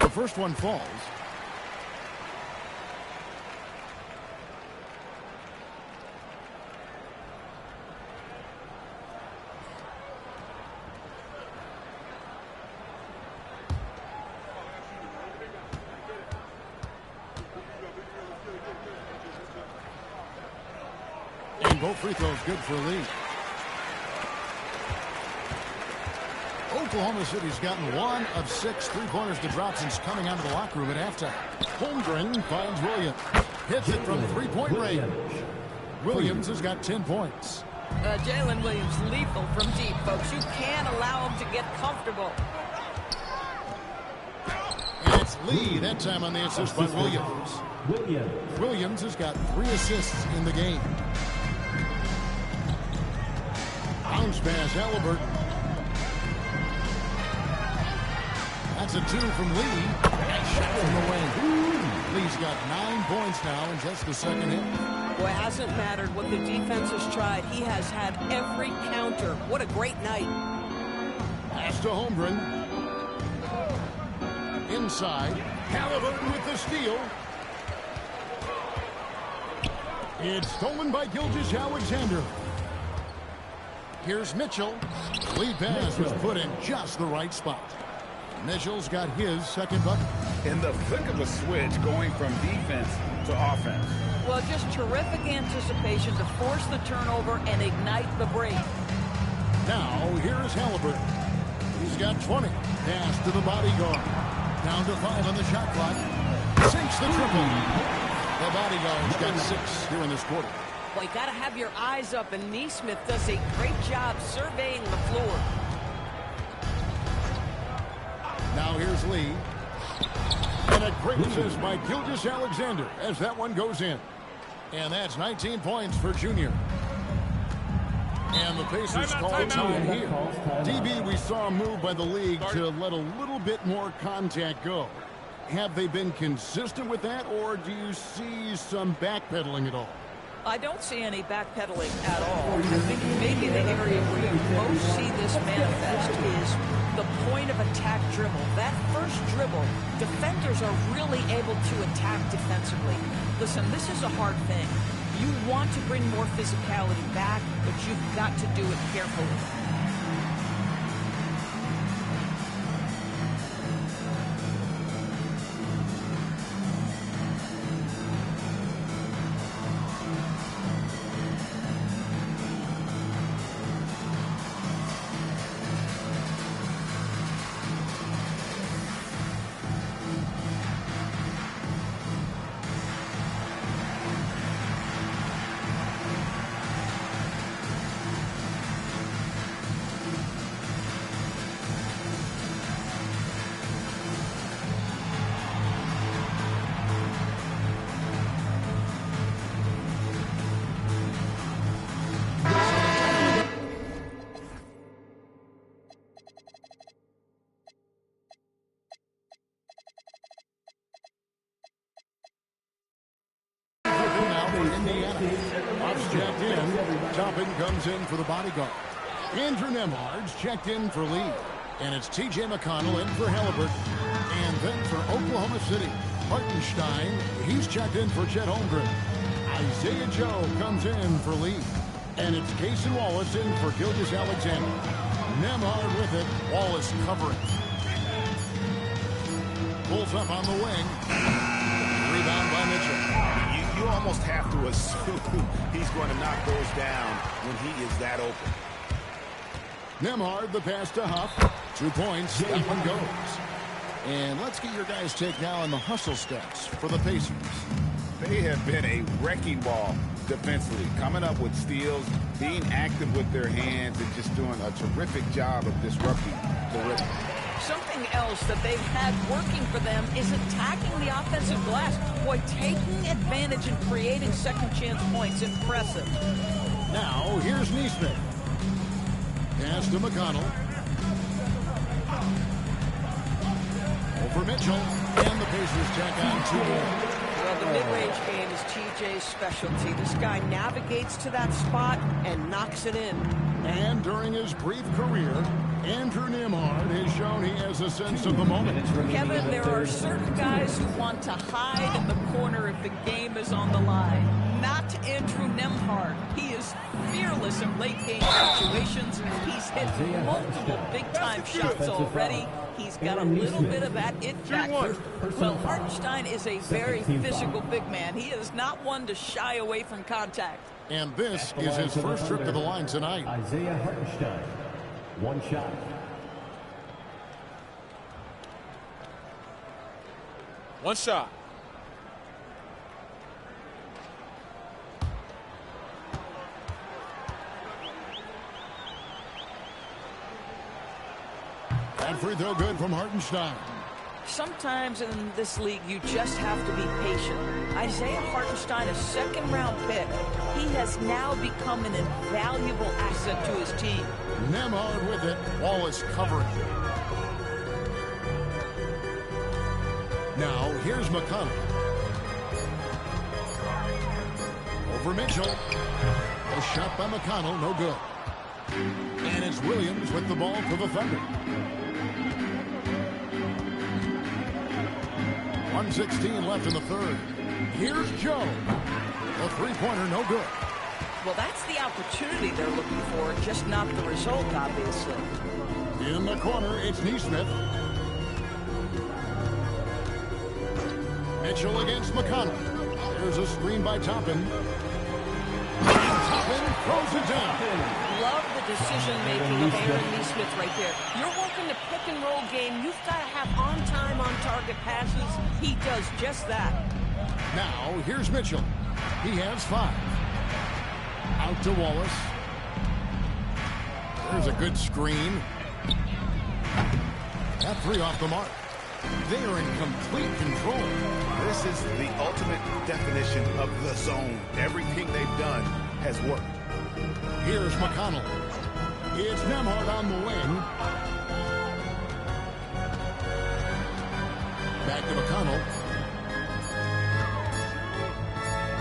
The first one falls. And both free throws good for Lee. Oklahoma City's gotten 1 of 6 3-pointers to drop since coming out of the locker room at halftime. Holmgren finds Williams. Hits it from 3-point range. Williams has got 10 points. Jalen Williams lethal from deep, folks. You can't allow him to get comfortable. And it's Lee that time on the assist by Williams. Williams has got 3 assists in the game. Bounce pass, Halliburton. That's a 2 from Lee. Nice shot from the wing. Lee's got 9 points now in just the second half. Well, it hasn't mattered what the defense has tried. He has had every counter. What a great night. Pass to Holmgren. Inside. Halliburton with the steal. It's stolen by Gilgeous-Alexander. Here's Mitchell. The lead pass was put in just the right spot. Mitchell's got his second bucket. In the flick of a switch, going from defense to offense. Well, just terrific anticipation to force the turnover and ignite the break. Now, here's Halliburton. He's got 20. Pass to the bodyguard. Down to 5 on the shot clock. Sinks the triple. The bodyguard's got 6 here in this quarter. Well, you got to have your eyes up, and Nesmith does a great job surveying the floor. Now here's Lee. And a great assist by Gilgeous-Alexander as that one goes in. And that's 19 points for Junior. And the Pacers call a time here. DB, we saw a move by the league to let a little bit more contact go. Have they been consistent with that, or do you see some backpedaling at all? I don't see any backpedaling at all. I think maybe the area where you most see this manifest is the point of attack dribble. That first dribble, defenders are really able to attack defensively. Listen, this is a hard thing. You want to bring more physicality back, but you've got to do it carefully. Checked in. Toppin comes in for the bodyguard. Andrew Nembhard's checked in for Lee. And it's T.J. McConnell in for Halliburton. And then for Oklahoma City, Hartenstein, he's checked in for Chet Holmgren. Isaiah Joe comes in for Lee. And it's Cason Wallace in for Gilgeous-Alexander. Nembhard with it. Wallace covering. Pulls up on the wing. Rebound by Mitchell. You almost have to assume he's going to knock those down when he is that open. Nembhard, the pass to Huff. 2 points. That one goes. And let's get your guys' take now on the hustle stats for the Pacers. They have been a wrecking ball defensively, coming up with steals, being active with their hands, and just doing a terrific job of disrupting the rhythm. Something else that they've had working for them is attacking the offensive glass. Boy, taking advantage and creating second chance points. Impressive. Now, here's Neesmith. Pass to McConnell. Over Mitchell. And the Pacers tack on 2 more. Well, the mid-range game is TJ's specialty. This guy navigates to that spot and knocks it in. And during his brief career, Andrew Nembhard has shown he has a sense of the moment. Kevin, there are certain guys who want to hide in the corner if the game is on the line. Not Andrew Nembhard. He is fearless in late-game situations. He's hit multiple big-time shots already. He's got a little bit of that it factor. Well, Hartenstein is a very physical big man. He is not one to shy away from contact. And this is his first trip to the line tonight. Isaiah Hartenstein, 1 shot. One shot. That free throw good from Hartenstein. Sometimes in this league, you just have to be patient. Isaiah Hartenstein, a second-round pick, he has now become an invaluable asset to his team. Nembhard with it. Wallace covering. Now, here's McConnell. Over Mitchell. A shot by McConnell, no good. And it's Williams with the ball for the Thunder. 1:16 left in the third. Here's Joe. A three-pointer, no good. Well, that's the opportunity they're looking for, just not the result, obviously. In the corner, it's Neesmith. Mitchell against McConnell. There's a screen by Toppin. Toppin throws it down. Love the decision-making of Aaron Neesmith right there. You're working the pick-and-roll game. You've got to have on-time, on-target passes. He does just that. Now, here's Mitchell. He has 5. Out to Wallace. There's a good screen. That 3 off the mark. They are in complete control. This is the ultimate definition of the zone. Everything they've done has worked. Here's McConnell. It's Nembhard on the wing. Back to McConnell.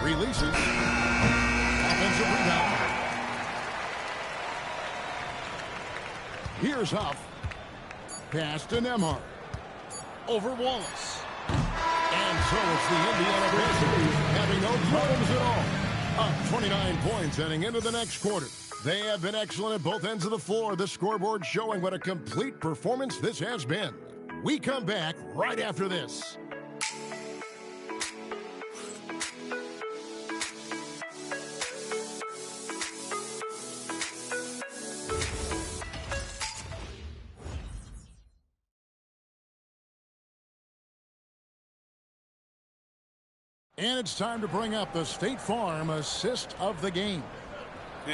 Releases. Offensive rebound. Here's Huff. Pass to Nembhard. Over Wallace. And so it's the Indiana Pacers having no problems at all. Up 29 points heading into the next quarter. They have been excellent at both ends of the floor. The scoreboard showing what a complete performance this has been. We come back right after this. And it's time to bring up the State Farm assist of the game.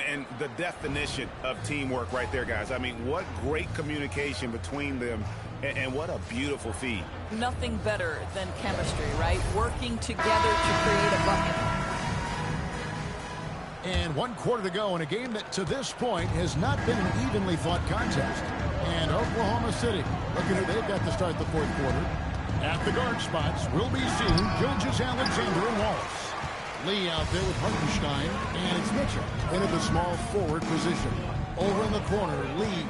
And the definition of teamwork right there, guys. I mean, what great communication between them, and what a beautiful feed. Nothing better than chemistry, right? Working together to create a bucket. And 1 quarter to go in a game that to this point has not been an evenly fought contest. And Oklahoma City, looking who they've got to start the 4th quarter. At the guard spots will be seen Gilgeous-Alexander and Wallace. Lee out there with Hartenstein, and it's Mitchell into the small forward position. Over in the corner, Lee.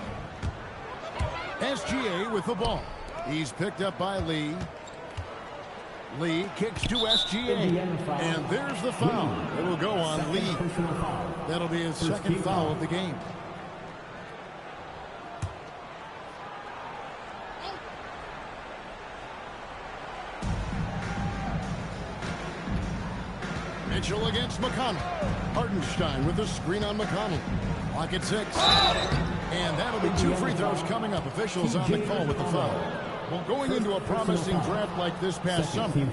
SGA with the ball. He's picked up by Lee. Lee kicks to SGA, and there's the foul. It will go on Lee. That'll be his second foul of the game. Mitchell against McConnell. Hartenstein with a screen on McConnell. Clock at 6. And that'll be 2 free throws coming up. Officials on the call with the foul. Well, going into a promising draft like this past summer,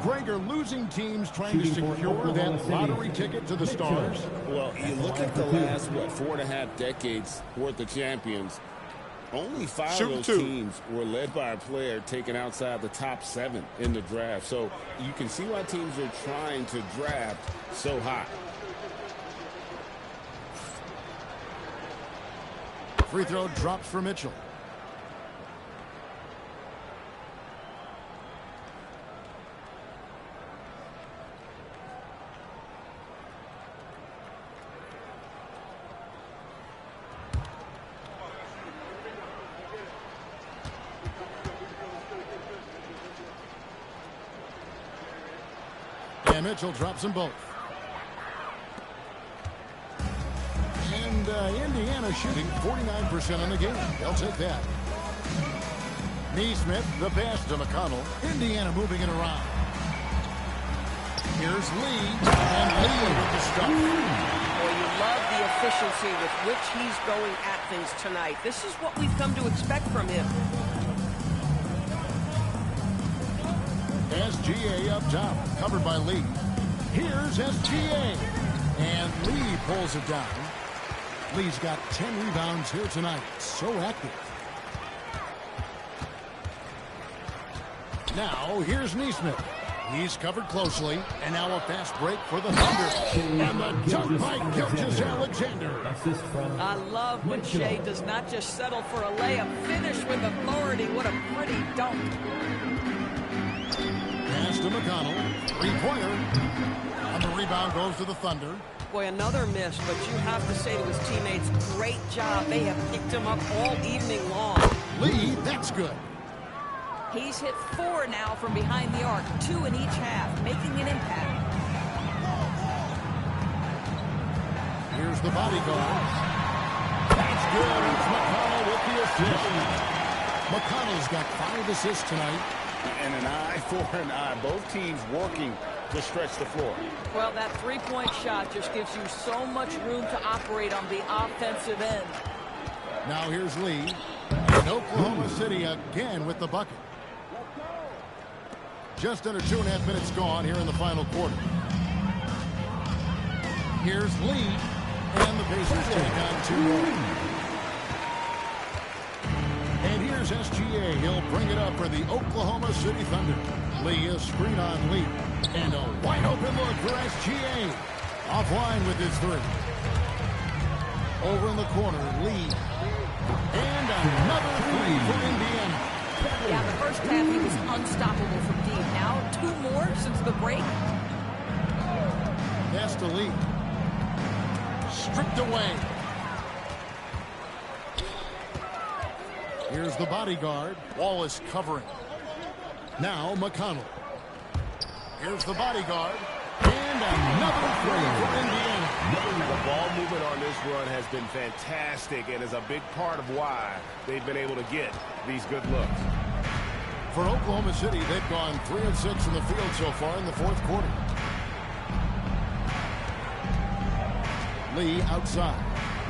Greg, are losing teams trying to secure that lottery ticket to the stars? Well, you look at the last, 4.5 decades worth of champions. Only 5 of those teams were led by a player taken outside the top 7 in the draft. So you can see why teams are trying to draft so high. Free throw drops for Mitchell. And Mitchell drops them both. And Indiana shooting 49% on the game. They'll take that. Neesmith, the pass to McConnell. Indiana moving it around. Here's Lee. And Lee with the stuff. Well, you love the efficiency with which he's going at things tonight. This is what we've come to expect from him. SGA up top, covered by Lee. Here's SGA. And Lee pulls it down. Lee's got 10 rebounds here tonight. So active. Now, here's Neesmith. He's covered closely. And now a fast break for the Thunder. And the dunk by Gilgeous-Alexander. I love when Shea does not just settle for a layup. Finish with authority. What a pretty dunk. Pass to McConnell. Three-pointer. And the rebound goes to the Thunder. Boy, another miss, but you have to say to his teammates, great job. They have picked him up all evening long. Lee, that's good. He's hit 4 now from behind the arc, 2 in each half, making an impact. Here's the bodyguard. That's good. It's McConnell with the assist. McConnell's got 5 assists tonight. And an eye for an eye. Both teams working to stretch the floor. Well, that three-point shot just gives you so much room to operate on the offensive end. Now here's Lee. And Oklahoma City again with the bucket. Just under 2.5 minutes gone here in the final quarter. Here's Lee. And the Pacers take on 2 more. And here's SGA. He'll bring it up for the Oklahoma City Thunder. Lee, a screen on Lee. And a wide open look for SGA. Offline with his 3. Over in the corner, Lee. And another 3 for Indiana. Yeah, the first half he was unstoppable from deep. Now 2 more since the break. Pass to Lee. Stripped away. Here's the bodyguard. Wallace covering. Now McConnell. Here's the bodyguard. And another 3 for Indiana. The ball movement on this run has been fantastic and is a big part of why they've been able to get these good looks. For Oklahoma City, they've gone 3 of 6 in the field so far in the 4th quarter. Lee outside.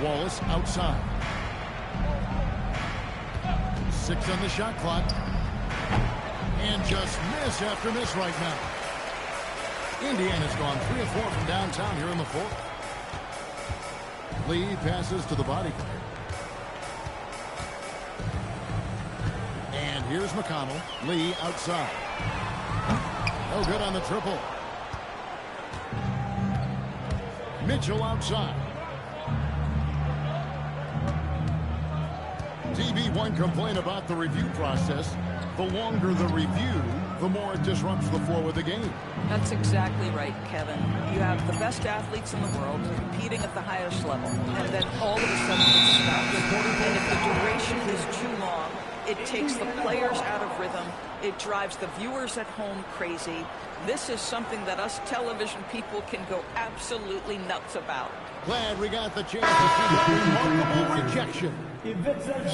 Wallace outside. 6 on the shot clock. And just miss after miss right now. Indiana's gone 3 of 4 from downtown here in the 4th. Lee passes to the bodyguard. And here's McConnell. Lee outside. No good on the triple. Mitchell outside. TB, one complaint about the review process. The longer the review, the more it disrupts the flow of the game. That's exactly right, Kevin. You have the best athletes in the world competing at the highest level, and then all of a sudden it stops. And if the duration is too long, it takes the players out of rhythm. It drives the viewers at home crazy. This is something that us television people can go absolutely nuts about. Glad we got the chance to see that remarkable rejection.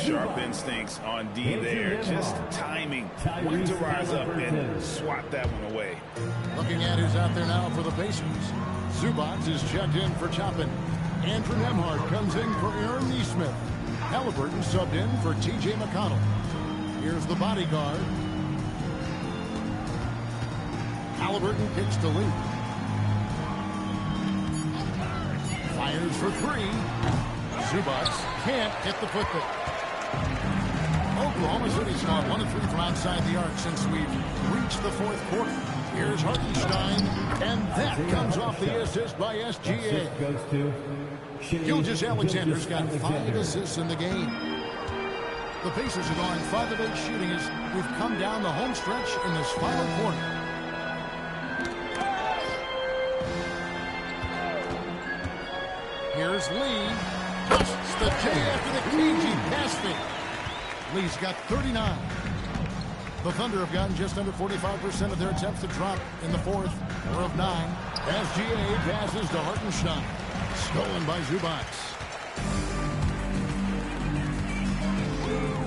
Sharp instincts on D there. Just timing. When to rise up and swat that one away. Looking at who's out there now for the Pacers. Zubac is checked in for Toppin. Andrew Nembhard comes in for Aaron Neesmith. Halliburton subbed in for T.J. McConnell. Here's the bodyguard. Halliburton kicks to Lee. Fires for 3. Zubac can't hit the putback. Oklahoma City's gone 1 of 3 from outside the arc since we've reached the fourth quarter. Here's Hartenstein, and that comes off the assist by SGA. Gilgeous-Alexander's got 5 assists in the game. The Pacers are going 5 of 8 shooting as we've come down the home stretch in this final quarter. Here's Lee. Busts the J after the cagey pass fake. Lee's got 39. The Thunder have gotten just under 45% of their attempts to drop in the fourth, 4 of 9. SGA passes to Hartenstein. Stolen by Zubac.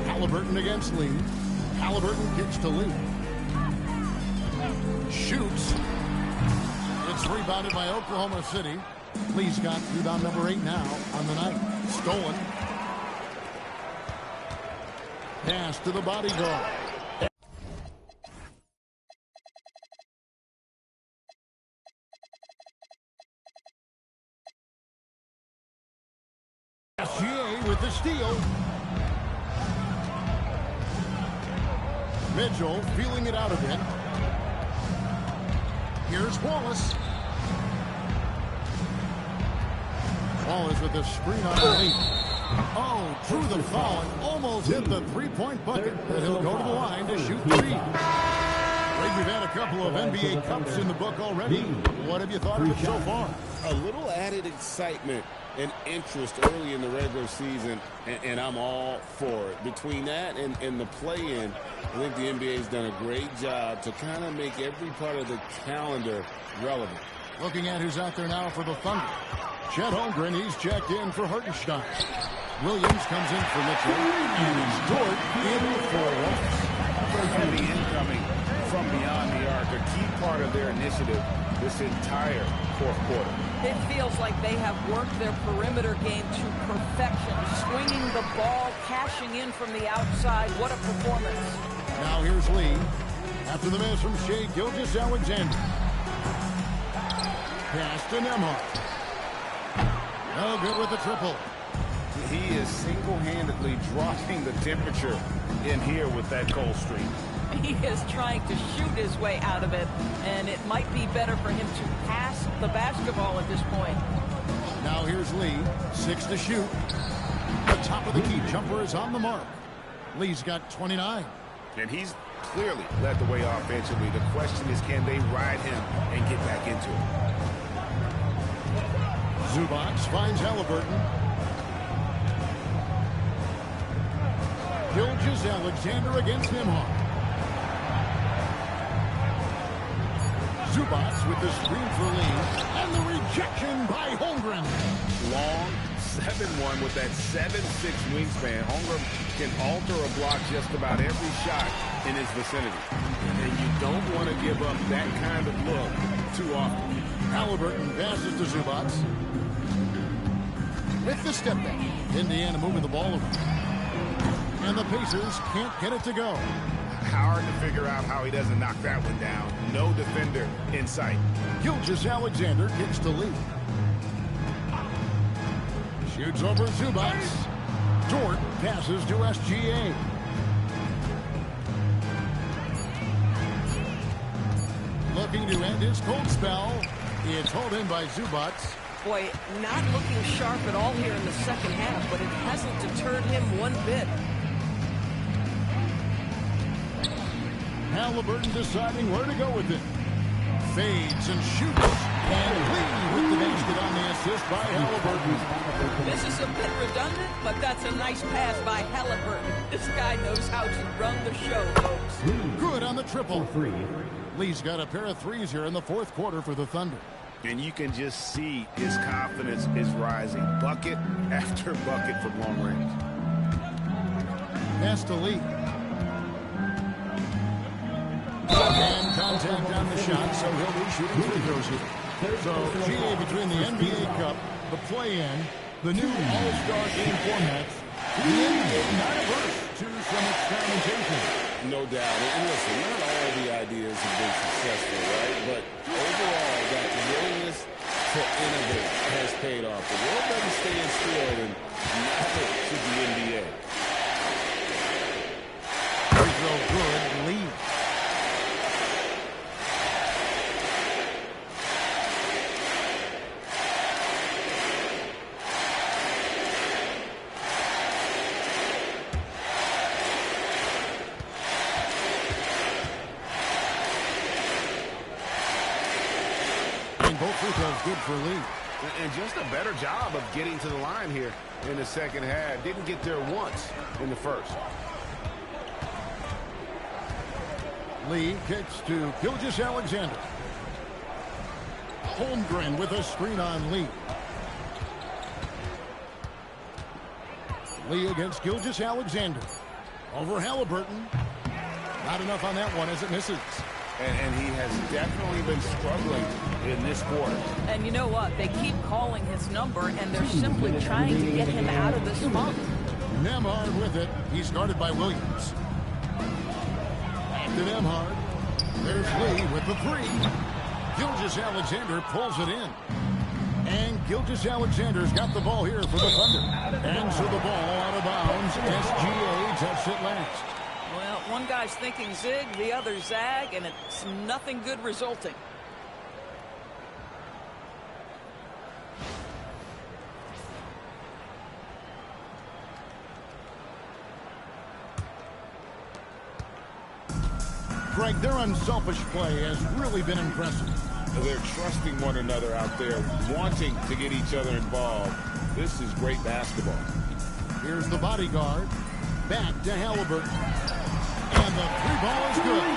Halliburton against Lee. Halliburton kicks to Lee. Shoots. It's rebounded by Oklahoma City. Lee's got rebound number 8 now on the night. Stolen. Pass to the bodyguard. SGA with the steal. Mitchell feeling it out a bit. Here's Wallace. Wallace with the screen on Lee. Oh, drew the foul and almost hit the three-point bucket. But he'll go to the line to shoot 3. Greg, we've had a couple of NBA Cups in the book already. What have you thought of it so far? A little added excitement and interest early in the regular season, and I'm all for it. Between that and the play-in, I think the NBA's done a great job to kind of make every part of the calendar relevant. Looking at who's out there now for the Thunder. Chet Holmgren, he's checked in for Hartenstein. Williams comes in for Mitchell. And it's Dort in for Wallace. Heavy incoming from beyond the arc, a key part of their initiative this entire fourth quarter. It feels like they have worked their perimeter game to perfection. Swinging the ball, cashing in from the outside. What a performance. Now here's Lee. After the miss from Shai Gilgeous-Alexander. Pass to Nembhard. No good with the triple. He is single-handedly dropping the temperature in here with that cold streak. He is trying to shoot his way out of it, and it might be better for him to pass the basketball at this point. Now here's Lee. 6 to shoot. The top of the key jumper is on the mark. Lee's got 29. And he's clearly led the way offensively. The question is, can they ride him and get back into it? Zubac finds Halliburton. Gilgeous-Alexander against Nembhard. Zubac with the screen for Lee. And the rejection by Holmgren. Long 7-1 with that 7'6" wingspan. Holmgren can alter a block just about every shot in his vicinity. And you don't want to give up that kind of look too often. Halliburton passes to Zubac. With the step back. Indiana moving the ball over. And the Pacers can't get it to go. Hard to figure out how he doesn't knock that one down. No defender in sight. Gilgeous-Alexander kicks to Lee. Shoots over Zubac. Dort passes to SGA. Looking to end his cold spell. It's hauled in by Zubac. Boy, not looking sharp at all here in the second half, but it hasn't deterred him one bit. Halliburton deciding where to go with it. Fades and shoots. And Lee with the basket on the assist by Halliburton. This is a bit redundant, but that's a nice pass by Halliburton. This guy knows how to run the show, folks. Good on the triple. Lee's got a pair of threes here in the fourth quarter for the Thunder. And you can just see his confidence is rising. Bucket after bucket from long range. Pass to Lee. And contact on the shot, so he'll be shooting free throws here. So, GA between the NBA Cup, the play-in, the new All-Star Game formats, the NBA not averse to some experimentation. No doubt. And listen, not all the ideas have been successful, right? But overall, that willingness to innovate has paid off. The world doesn't stand still, and neither should the NBA. free throws good for Lee. And just a better job of getting to the line here in the second half. Didn't get there once in the first. Lee kicks to Gilgeous-Alexander. Holmgren with a screen on Lee. Lee against Gilgeous-Alexander. Over Halliburton. Not enough on that one as it misses. And he has definitely been struggling in this quarter. And you know what? They keep calling his number, and they're simply trying to get him out of this funk. Nembhard with it. He's guarded by Williams. Back to Nembhard. There's Lee with the three. Gilgeous-Alexander pulls it in. And Gilgeous-Alexander's got the ball here for the Thunder. And so the ball out of bounds. SGA touched it last. Well, one guy's thinking zig, the other zag, and it's nothing good resulting. Greg, their unselfish play has really been impressive. They're trusting one another out there, wanting to get each other involved. This is great basketball. Here's the bodyguard. Back to Halliburton. And the three ball is good.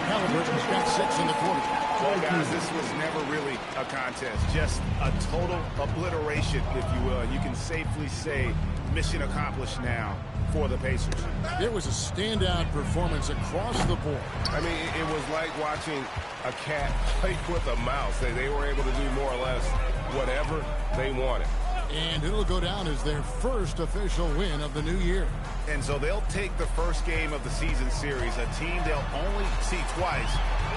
Halliburton's got 6 in the quarter. Well, guys, this was never really a contest. Just a total obliteration, if you will. You can safely say mission accomplished now for the Pacers. It was a standout performance across the board. I mean, it was like watching a cat play with a mouse. They were able to do more or less whatever they wanted. And it'll go down as their first official win of the new year. And so they'll take the first game of the season series, a team they'll only see twice.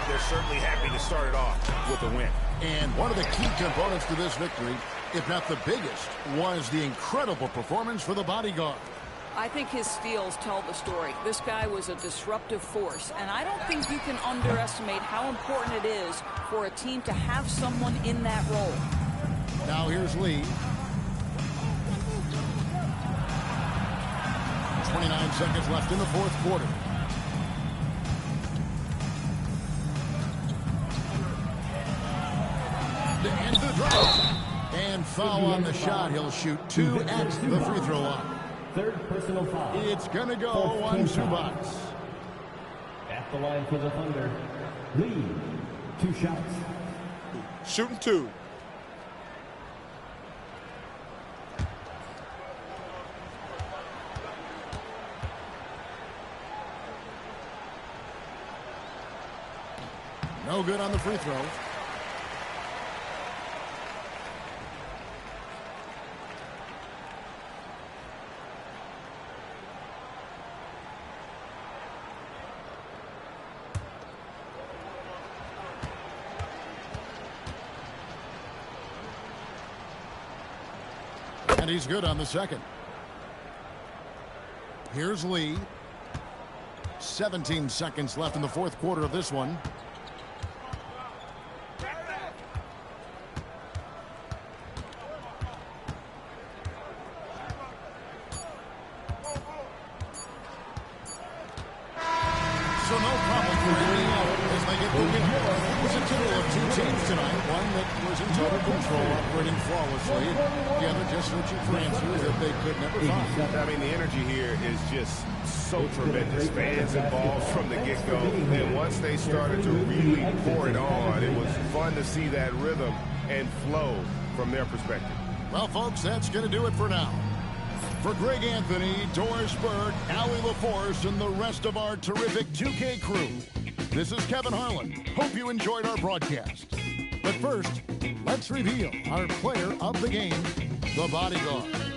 They're certainly happy to start it off with a win. And one of the key components to this victory, if not the biggest, was the incredible performance for the bodyguard. I think his steals tell the story. This guy was a disruptive force, and I don't think you can underestimate how important it is for a team to have someone in that role. Now here's Lee. 29 seconds left in the fourth quarter. And the drive. And foul on the shot. He'll shoot 2 at the free throw line. Third personal foul. It's going to go on Zubac. At the line for the Thunder, Lee, 2 shots. Shooting 2. No good on the free throw. And he's good on the second. Here's Lee. 17 seconds left in the fourth quarter of this one. So no problem for Indiana as they get the win. It was a duel of 2 teams tonight. One that was in total control, operating flawlessly. The other just searching for answers that they could never find. I mean, the energy here is just so tremendous. Fans involved from the get-go. And once they started to really pour it on, it was fun to see that rhythm and flow from their perspective. Well, folks, that's going to do it for now. For Greg Anthony, Doris Burke, Allie LaForce, and the rest of our terrific 2K crew, this is Kevin Harlan. Hope you enjoyed our broadcast. But first, let's reveal our player of the game, the bodyguard.